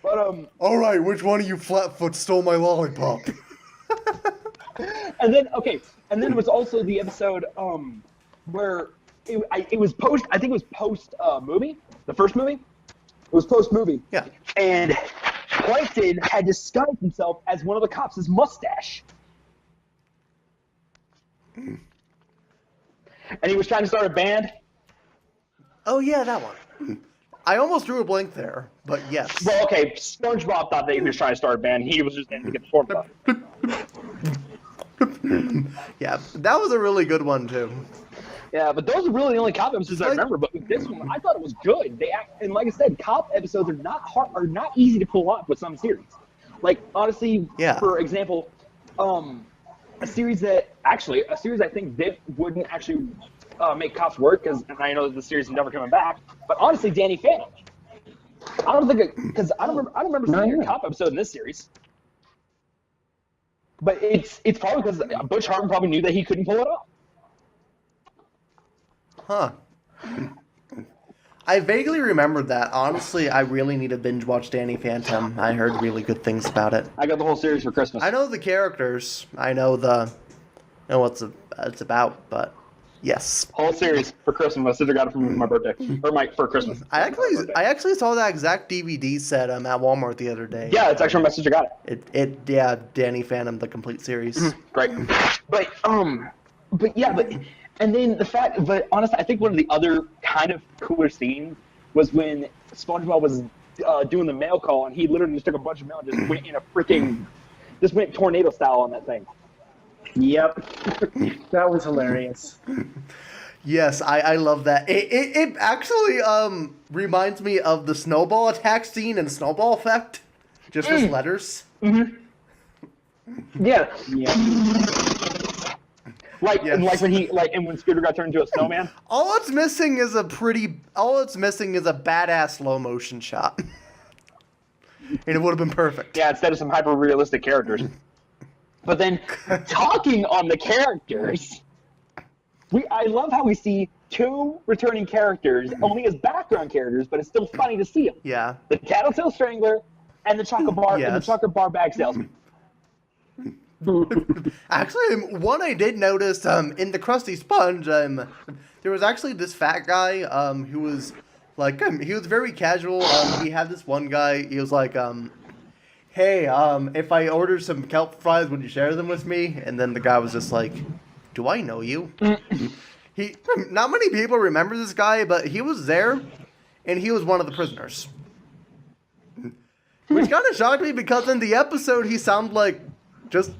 Speaker 3: But
Speaker 2: all right, which one of you flatfoot stole my lollipop?
Speaker 3: And then there was also the episode where it was post. I think it was post movie, the first movie. It was post movie.
Speaker 2: Yeah.
Speaker 3: And Plankton had disguised himself as one of the cops' mustache. And he was trying to start a band.
Speaker 2: Oh yeah, that one. I almost drew a blank there, but yes.
Speaker 3: Well, okay, SpongeBob thought that he was trying to start a band. He was just in to get the formula.
Speaker 2: Yeah, that was a really good one too.
Speaker 3: Yeah, but those are really the only cop episodes I remember. But with this one, I thought it was good. And like I said, cop episodes are not easy to pull off with some series. Like honestly, for example, a series I think they wouldn't actually make cops work, and I know that the series is never coming back. But honestly, Danny Phantom. I don't remember seeing a cop episode in this series. But it's probably because Butch Hartman probably knew that he couldn't pull it off.
Speaker 2: Huh. I vaguely remembered that. Honestly, I really need to binge watch Danny Phantom. I heard really good things about it.
Speaker 3: I got the whole series for Christmas.
Speaker 2: I know the characters. I know what it's about, but yes.
Speaker 3: Whole series for Christmas. My sister got it for my birthday. For Christmas.
Speaker 2: I actually saw that exact DVD set at Walmart the other day.
Speaker 3: Yeah, it's actually my sister got it.
Speaker 2: Danny Phantom, the complete series.
Speaker 3: Great. And then but honestly, I think one of the other kind of cooler scenes was when SpongeBob was doing the mail call, and he literally just took a bunch of mail and just went tornado style on that thing.
Speaker 4: Yep. That was hilarious.
Speaker 2: Yes, I love that. It actually reminds me of the snowball attack scene in Snowball Effect. Just as letters.
Speaker 3: Mm-hmm. Yeah. Like when Scooter got turned into a snowman.
Speaker 2: All it's missing is a badass slow motion shot. And it would have been perfect.
Speaker 3: Yeah, instead of some hyper realistic characters. But then talking on the characters, I love how we see two returning characters only as background characters, but it's still funny to see them.
Speaker 2: Yeah.
Speaker 3: The Tattletale Strangler and the chocolate bar bag salesman.
Speaker 2: Actually, one I did notice in the Krusty Sponge, there was actually this fat guy who was like he was very casual. He had this one guy. He was like, "Hey, if I order some kelp fries, would you share them with me?" And then the guy was just like, "Do I know you?" Not many people remember this guy, but he was there, and he was one of the prisoners. Which kind of shocked me because in the episode he sounded like just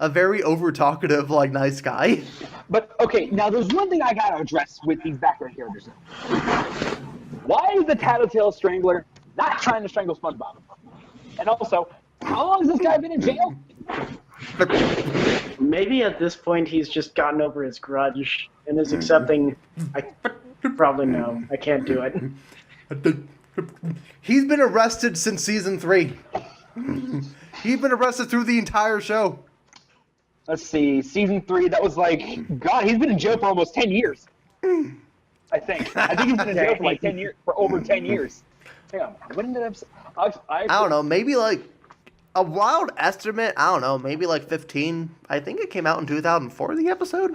Speaker 2: a very over-talkative, like, nice guy.
Speaker 3: But, okay, now there's one thing I gotta address with these background characters. Why is the Tattletale Strangler not trying to strangle SpongeBob? And also, how long has this guy been in jail?
Speaker 4: Maybe at this point he's just gotten over his grudge and is accepting, probably no, I can't do it.
Speaker 2: He's been arrested since season 3. He's been arrested through the entire show.
Speaker 3: Let's see, season 3, that was like, God, he's been in jail for almost 10 years. I think he's been in jail for like 10 years, for over 10 years. Hang on, when did episode? I
Speaker 2: don't know, maybe like a wild estimate, I don't know, maybe like 15. I think it came out in 2004, the episode.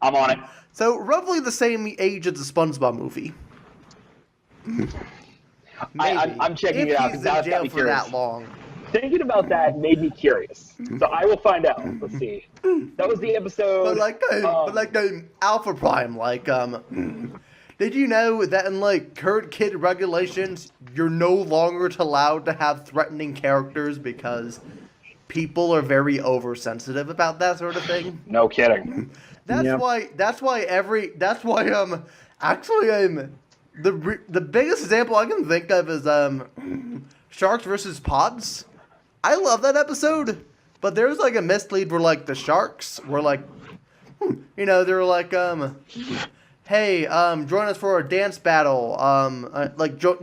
Speaker 3: I'm on it.
Speaker 2: So roughly the same age as the SpongeBob movie.
Speaker 3: I'm checking it out because that's got me
Speaker 2: for that long.
Speaker 3: Thinking about that made me curious, so I will find out. Let's see. That was the episode.
Speaker 2: But like Alphaprime, did you know that in like current kid regulations, you're no longer allowed to have threatening characters because people are very oversensitive about that sort of thing?
Speaker 3: No kidding.
Speaker 2: The biggest example I can think of is Sharks versus Pods. I love that episode, but there's like a mislead where like the sharks were like, they were like, hey, join us for a dance battle,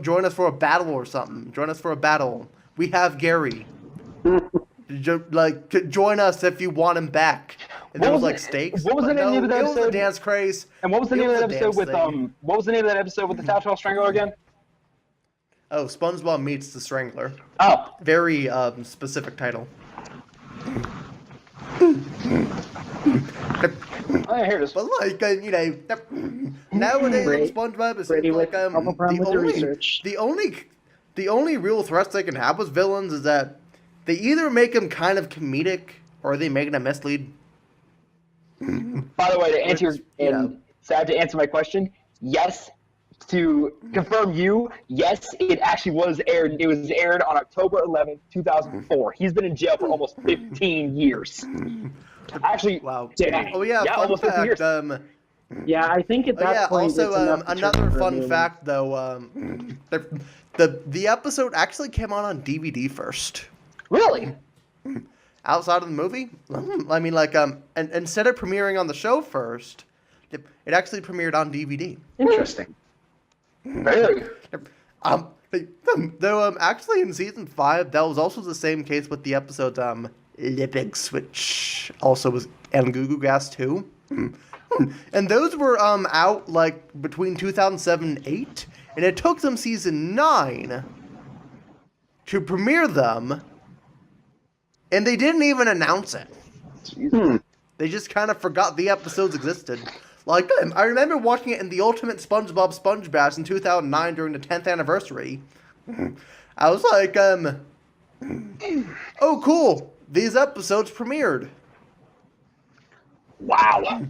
Speaker 2: join us for a battle or something. Join us for a battle. We have Gary. Join us if you want him back. And there was like stakes.
Speaker 3: What was the name of that episode?
Speaker 2: It was a dance craze.
Speaker 3: And what was the name of that episode with what was the name of that episode with the Tattletale Strangler again?
Speaker 2: Oh, SpongeBob Meets the Strangler.
Speaker 3: Oh.
Speaker 2: Very specific title.
Speaker 3: I hear this.
Speaker 2: But nowadays SpongeBob is like the only real threats they can have with villains is that they either make him kind of comedic or they make him mislead.
Speaker 3: By the way, to answer to answer my question, yes, to confirm yes, it actually was aired. It was aired on October 11th, 2004. He's been in jail for almost 15 years. Actually,
Speaker 2: Wow.
Speaker 3: dang.
Speaker 2: Oh yeah, fun
Speaker 3: almost 15
Speaker 2: fact.
Speaker 3: years.
Speaker 4: Yeah, I think at that point
Speaker 2: also
Speaker 4: it's enough to
Speaker 2: another
Speaker 4: trigger
Speaker 2: fun
Speaker 4: him.
Speaker 2: fact though, the episode actually came out on DVD first.
Speaker 3: Really?
Speaker 2: Outside of the movie, I mean, like, and instead of premiering on the show first, it actually premiered on DVD.
Speaker 4: Interesting.
Speaker 3: Very.
Speaker 2: Though actually in season 5, that was also the same case with the episode Lipig Switch, also was and Goo Goo Gas 2. And those were out like between 2007 and 8, and it took them season 9 to premiere them, and they didn't even announce it. They just kind of forgot the episodes existed. Like, I remember watching it in the Ultimate SpongeBob Sponge Bash in 2009 during the 10th anniversary. I was like, oh cool, these episodes premiered.
Speaker 3: Wow.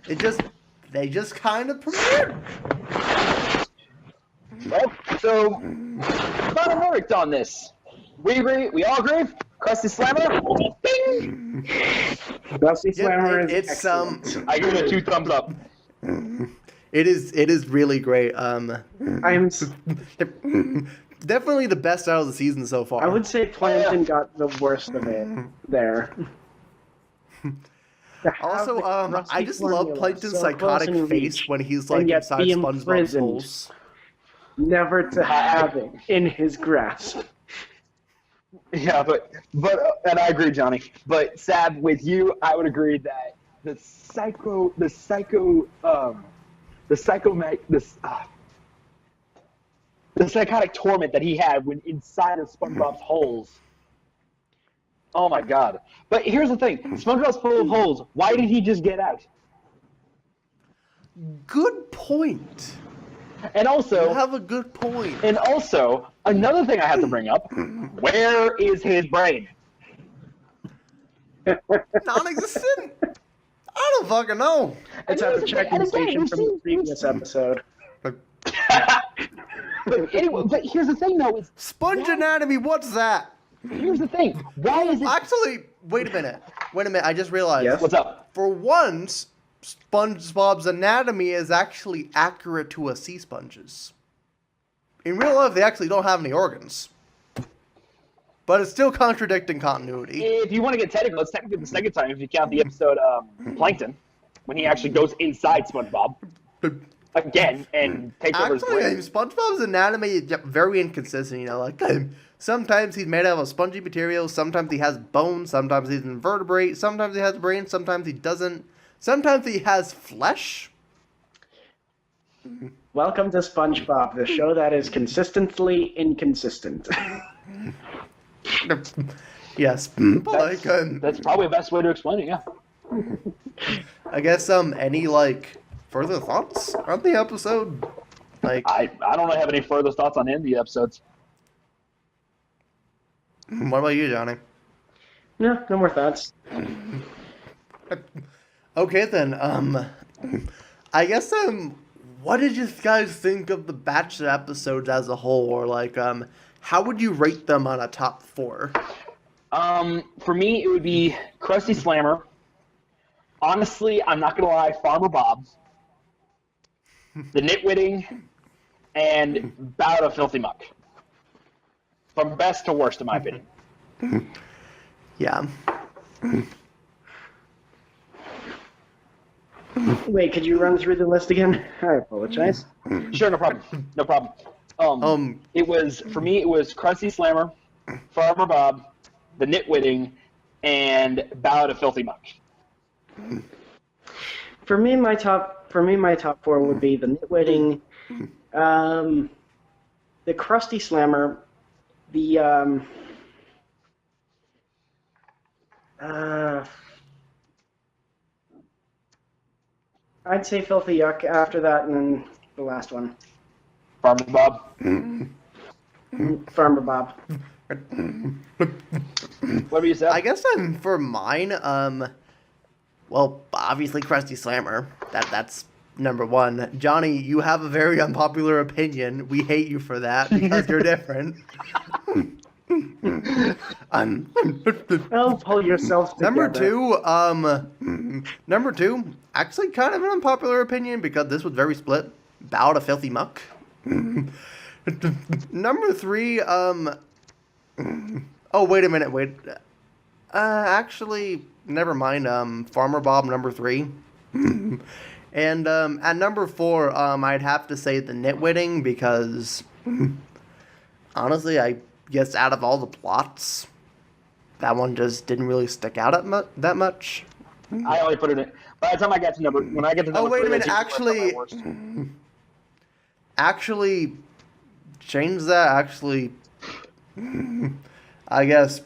Speaker 2: They just kind of premiered.
Speaker 3: Well, so, final verdict on this. We agree? We all agree? Krusty Slammer? Bing!
Speaker 4: Krusty Slammer is
Speaker 2: it's
Speaker 4: excellent.
Speaker 3: I give it a 2 thumbs up.
Speaker 2: It is really great.
Speaker 4: I'm
Speaker 2: Definitely the best out of the season so far.
Speaker 4: I would say Plankton got the worst of it there.
Speaker 2: Also, I just love Plankton's psychotic face when he's like
Speaker 4: and yet
Speaker 2: inside
Speaker 4: be
Speaker 2: SpongeBob's
Speaker 4: imprisoned.
Speaker 2: holes.
Speaker 4: Never to have it in his grasp.
Speaker 3: Yeah, but and I agree, Johnny. But Sab, with you, I would agree that the psychotic torment that he had when inside of SpongeBob's holes. Oh my God! But here's the thing: SpongeBob's full of holes. Why did he just get out?
Speaker 2: Good point.
Speaker 3: And also,
Speaker 2: You have a good point.
Speaker 3: and also, another thing I have to bring up: where is his brain?
Speaker 2: Non-existent. I don't fucking know.
Speaker 4: It's at the check-in station from the previous episode.
Speaker 3: But anyway, but here's the thing, though: is
Speaker 2: Sponge anatomy. What's that?
Speaker 3: here's the thing. Why is it?
Speaker 2: Actually, wait a minute. I just realized.
Speaker 4: Yes?
Speaker 3: What's up?
Speaker 2: For once, SpongeBob's anatomy is actually accurate to a sea sponge's. In real life, they actually don't have any organs. But it's still contradicting continuity.
Speaker 3: If you want to get technical, it's technically the second time if you count the episode Plankton, when he actually goes inside SpongeBob again and takes over his
Speaker 2: Actually,
Speaker 3: brain.
Speaker 2: SpongeBob's anatomy is very inconsistent, you know, like sometimes he's made out of spongy material, sometimes he has bones, sometimes he's an invertebrate, sometimes he has brains, sometimes he doesn't, sometimes he has flesh.
Speaker 4: Welcome to SpongeBob, the show that is consistently inconsistent.
Speaker 2: Yes, but
Speaker 3: That's probably the best way to explain it, yeah.
Speaker 2: I guess any like further thoughts on the episode? Like
Speaker 3: I don't have any further thoughts on any of the episodes.
Speaker 2: what about you, Johnny?
Speaker 4: No more thoughts.
Speaker 2: Okay then, I guess what did you guys think of the Bachelor episodes as a whole, or like how would you rate them on a top 4?
Speaker 3: For me, it would be Krusty Slammer. Honestly, I'm not gonna lie, Farmer Bob, the Nitwitting, and Bout of Filthy Muck. From best to worst, in my opinion.
Speaker 2: Yeah.
Speaker 4: Wait, could you run through the list again? I apologize.
Speaker 3: Sure, no problem. No problem. It was for me. It was Krusty Slammer, Farmer Bob, the Nitwitting, and Ballad of Filthy Muck.
Speaker 4: For me, my top 4 would be the Nitwitting, the Krusty Slammer, the I'd say Filthy Yuck after that, and then the last one.
Speaker 3: Farmer Bob.
Speaker 4: Farmer Bob.
Speaker 3: What do you say?
Speaker 2: I guess for mine, well, obviously Krusty Slammer. That's number one. Johnny, you have a very unpopular opinion. We hate you for that because you're different.
Speaker 4: Oh, pull yourself together.
Speaker 2: Number two, actually kind of an unpopular opinion because this was very split. Bow to Filthy Muck. Number three, oh, wait a minute, actually, never mind, Farmer Bob, number three. And, at number four, I'd have to say the Nitwitting because, honestly, I guess out of all the plots, that one just didn't really stick out that much.
Speaker 3: I only put it in. By the time I get to number, when I get to number
Speaker 2: Oh, wait a
Speaker 3: three,
Speaker 2: minute, actually, change that, I guess,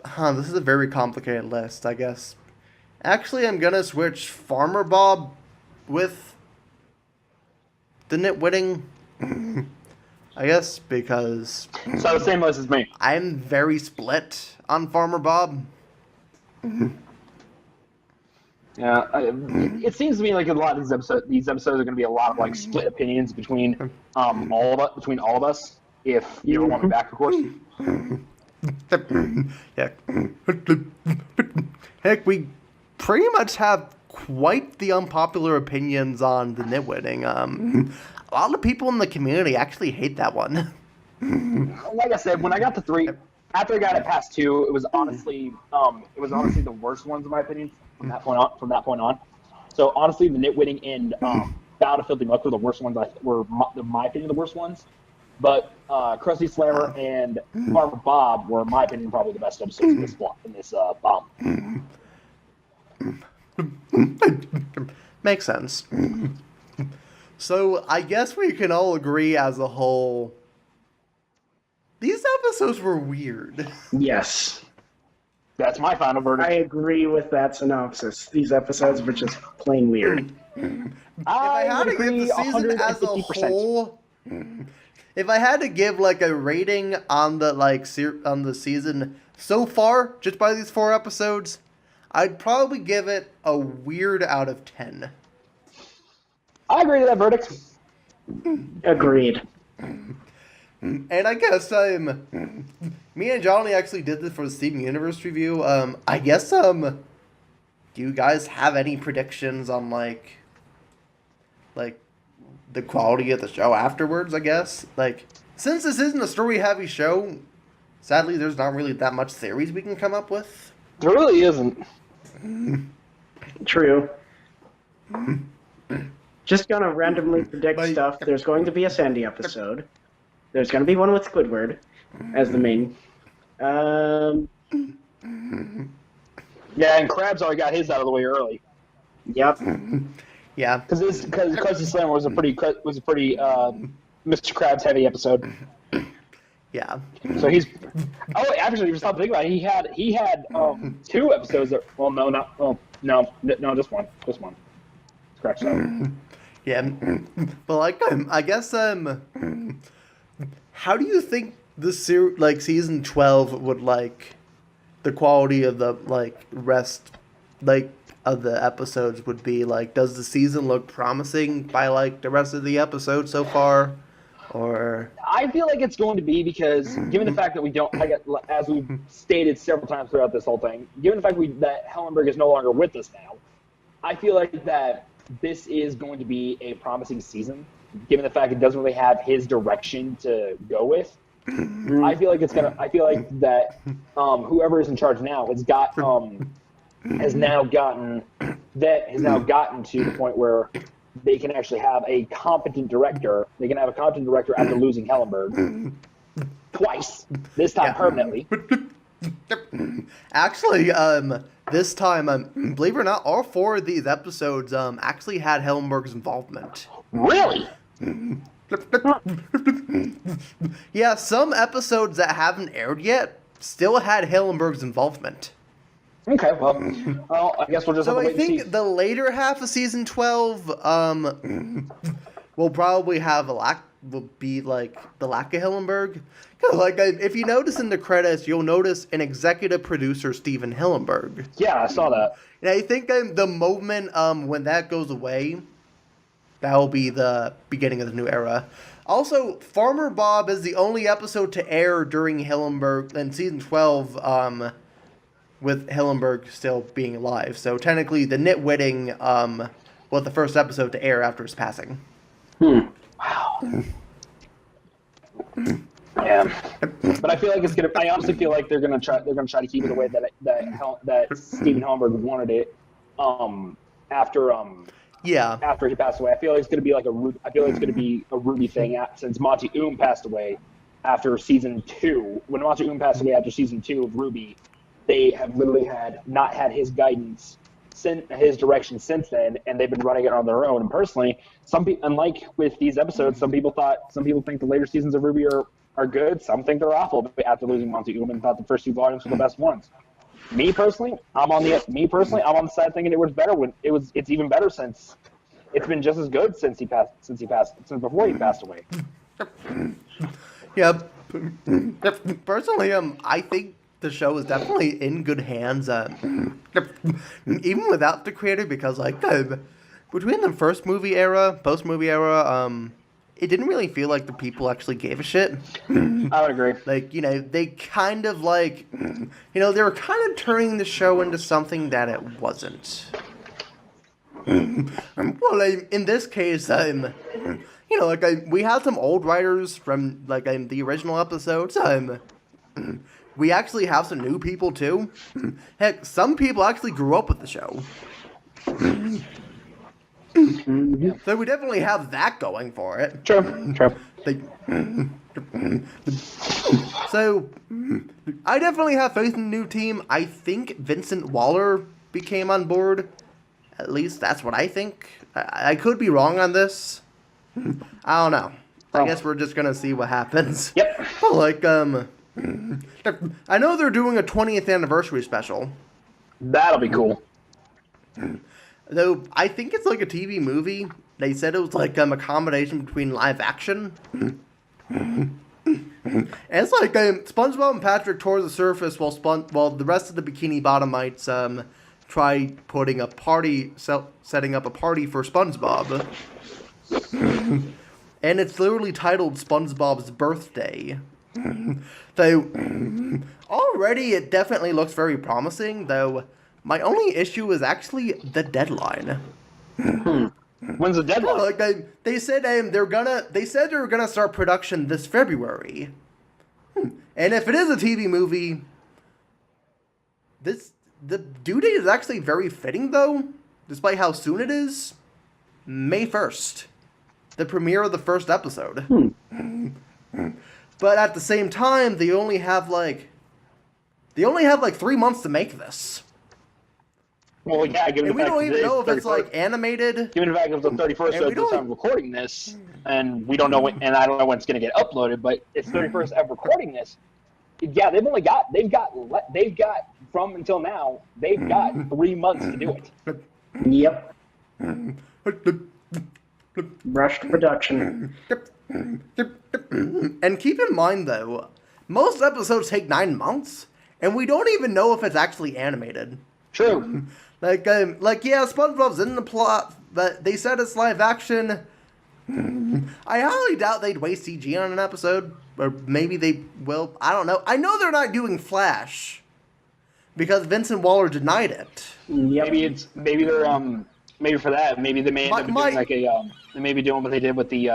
Speaker 2: this is a very complicated list, I guess. Actually, I'm gonna switch Farmer Bob with the Nitwitting, I guess, because
Speaker 3: So the same list as me.
Speaker 2: I'm very split on Farmer Bob.
Speaker 3: Yeah, it seems to me like a lot of these episodes are going to be a lot of like split opinions between all of us. If you ever want me back, of course.
Speaker 2: Yeah. Heck, we pretty much have quite the unpopular opinions on the Nitwitting. A lot of people in the community actually hate that one.
Speaker 3: Like I said, when I got to three, after I got it past two, it was honestly the worst ones in my opinion from that point on. So honestly, the Nitwitting and Bow to Filthy Muck were the worst ones. In my opinion, the worst ones. But Krusty Slammer and Farmer Bob were, in my opinion, probably the best episodes in this bomb.
Speaker 2: Makes sense. So I guess we can all agree as a whole, these episodes were weird.
Speaker 4: Yes.
Speaker 3: That's my final verdict.
Speaker 4: I agree with that synopsis. These episodes were just plain weird.
Speaker 2: If I had to give the season as a whole, if I had to give like a rating on the on the season so far, just by these 4 episodes, I'd probably give it a weird out of 10.
Speaker 3: I agree to that verdict.
Speaker 4: Agreed.
Speaker 2: And I guess me and Johnny actually did this for the Steven Universe review. I guess do you guys have any predictions on like the quality of the show afterwards? I guess since this isn't a story-heavy show, sadly there's not really that much theories we can come up with.
Speaker 3: There really isn't.
Speaker 4: True. Just gonna randomly predict stuff. There's going to be a Sandy episode. There's going to be one with Squidward as the main.
Speaker 3: Yeah, and Krabs already got his out of the way early.
Speaker 4: Yep.
Speaker 2: Yeah.
Speaker 3: Because Krusty Slammer was a pretty Mr. Krabs heavy episode.
Speaker 2: Yeah.
Speaker 3: So he's. Oh, actually, just stop thinking about it. He had 2 episodes that. Well, no, not. Oh, no, just one. Scratch that.
Speaker 2: Yeah. But I guess how do you think the season 12 would the quality of the rest of the episodes would be? Does the season look promising by the rest of the episodes so far, or?
Speaker 3: I feel like it's going to be because given the fact that we don't, as we've stated several times throughout this whole thing, given the fact that Hellenberg is no longer with us now, I feel like that this is going to be a promising season. Given the fact it doesn't really have his direction to go with, I feel like that whoever is in charge now has now gotten to the point where they can actually have a competent director. They can have a competent director after losing Hellenberg twice. This time permanently.
Speaker 2: Actually, this time, believe it or not, all 4 of these episodes actually had Hellenberg's involvement.
Speaker 3: Really?
Speaker 2: Yeah, some episodes that haven't aired yet still had Hellenberg's involvement.
Speaker 3: Okay, well, I guess we'll just have to wait and see.
Speaker 2: So I think the later half of season 12 will probably have will be like the lack of Hillenburg. Like if you notice in the credits, you'll notice an executive producer, Steven Hillenburg.
Speaker 3: Yeah, I saw that.
Speaker 2: And I think the moment when that goes away, that will be the beginning of the new era. Also, Farmer Bob is the only episode to air during Hillenburg in season 12, with Hillenburg still being alive. So technically, the Nitwitting was the first episode to air after his passing.
Speaker 3: Wow. Yeah, but I feel like it's gonna. I honestly feel like they're gonna try to keep it the way that Steven Hillenburg wanted it. After he passed away, I feel like it's gonna be like a Ruby thing since Monty Oum passed away after season 2. When Monty Oum passed away after season 2 of Ruby, they have literally not had his guidance, his direction since then, and they've been running it on their own. And personally, unlike with these episodes, some people think the later seasons of Ruby are good. Some think they're awful after losing Monty Oum and thought the first 2 volumes were the best ones. Me personally, I'm on the side thinking it was better it's even better since it's been just as good since before he passed away.
Speaker 2: Yeah. Personally, I think the show is definitely in good hands, even without the creator, because like between the post movie era, it didn't really feel like the people actually gave a shit.
Speaker 3: I would agree.
Speaker 2: Like, they kind of like, they were kind of turning the show into something that it wasn't. Well, in this case, we had some old writers from the original episodes. We actually have some new people too. Heck, some people actually grew up with the show. So we definitely have that going for it.
Speaker 3: True.
Speaker 2: So I definitely have faith in the new team. I think Vincent Waller became on board. At least that's what I think. I could be wrong on this. I don't know. I guess we're just gonna see what happens.
Speaker 3: Yep.
Speaker 2: I know they're doing a 20th anniversary special.
Speaker 3: That'll be cool.
Speaker 2: Though I think it's like a TV movie. They said it was like a combination between live action. And it's like SpongeBob and Patrick tore the surface while the rest of the Bikini Bottomites try setting up a party for SpongeBob. And it's literally titled SpongeBob's Birthday. So already it definitely looks very promising, though my only issue is actually the deadline.
Speaker 3: When's the deadline?
Speaker 2: They said they were gonna start production this February. And if it is a TV movie, the due date is actually very fitting, though, despite how soon it is. May 1st, the premiere of the first episode. But at the same time, they only have 3 months to make this.
Speaker 3: Well, yeah, given
Speaker 2: and
Speaker 3: the
Speaker 2: we
Speaker 3: fact
Speaker 2: don't even know if it's
Speaker 3: 31st.
Speaker 2: Animated.
Speaker 3: Given the fact it's the 31st at the time of recording this, and we don't know when, and I don't know when it's going to get uploaded, but it's 31st of recording this. Yeah, they've got from until now, they've got 3 months to do it.
Speaker 4: Yep. Rushed production.
Speaker 2: And keep in mind, though, most episodes take 9 months, and we don't even know if it's actually animated.
Speaker 3: True.
Speaker 2: SpongeBob's in the plot, but they said it's live action. I highly doubt they'd waste CG on an episode, or maybe they will. I don't know. I know they're not doing Flash because Vincent Waller denied it.
Speaker 4: Yep.
Speaker 3: Maybe for that, maybe they may end up doing they may be doing what they did with the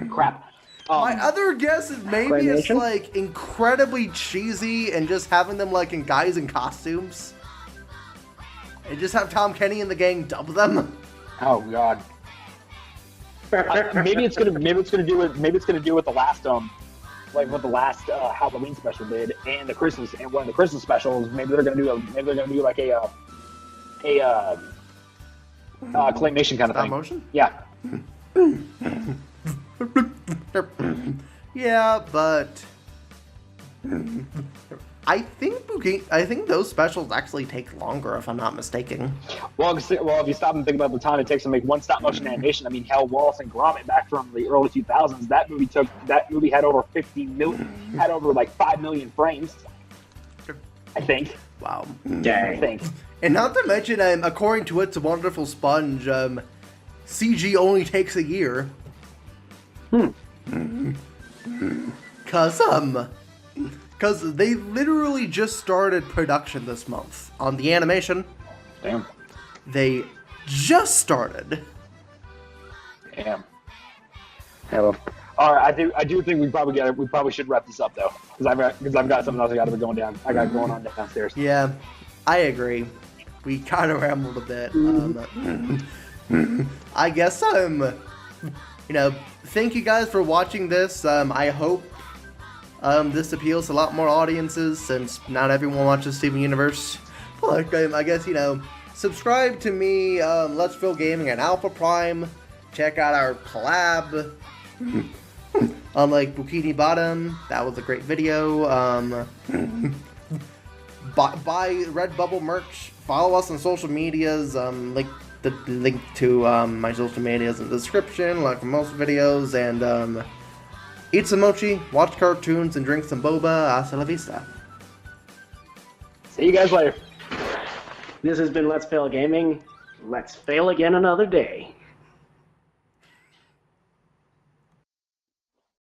Speaker 3: crap.
Speaker 2: My other guess is maybe it's incredibly cheesy and just having them in guys in costumes, and just have Tom Kenny and the gang dub them.
Speaker 3: Oh God. Maybe it's gonna do with the last what the last Halloween special did, and one of the Christmas specials. Maybe they're gonna do a claymation kind of thing.
Speaker 2: Motion?
Speaker 3: Yeah.
Speaker 2: Yeah, but I think those specials actually take longer, if I'm not mistaken.
Speaker 3: Well, if you stop and think about the time it takes to make one stop motion animation, I mean, hell, Wallace and Gromit back from the early 2000s, that movie had over 50 million, had over like 5 million frames. I think.
Speaker 2: Wow.
Speaker 3: I think.
Speaker 2: And not to mention, according to It's a Wonderful Sponge, CG only takes a year. Cause they literally just started production this month on the animation.
Speaker 3: Damn.
Speaker 2: They just started.
Speaker 3: Damn. Hello. All right, I do think we probably should wrap this up though, because I've got something else I got to be going down. I got going on downstairs.
Speaker 2: Yeah, I agree. We kind of rambled a bit. I guess thank you guys for watching this. I hope this appeals to a lot more audiences since not everyone watches Steven Universe. But I guess subscribe to me, Let's Fill Gaming and Alphaprime. Check out our collab. Unlike Bikini Bottom, that was a great video. Buy Redbubble merch. Follow us on social medias. Link to my social medias in the description, like most videos. And eat some mochi, watch cartoons, and drink some boba. Hasta la vista.
Speaker 3: See you guys later.
Speaker 4: This has been Let's Fail Gaming. Let's fail again another day.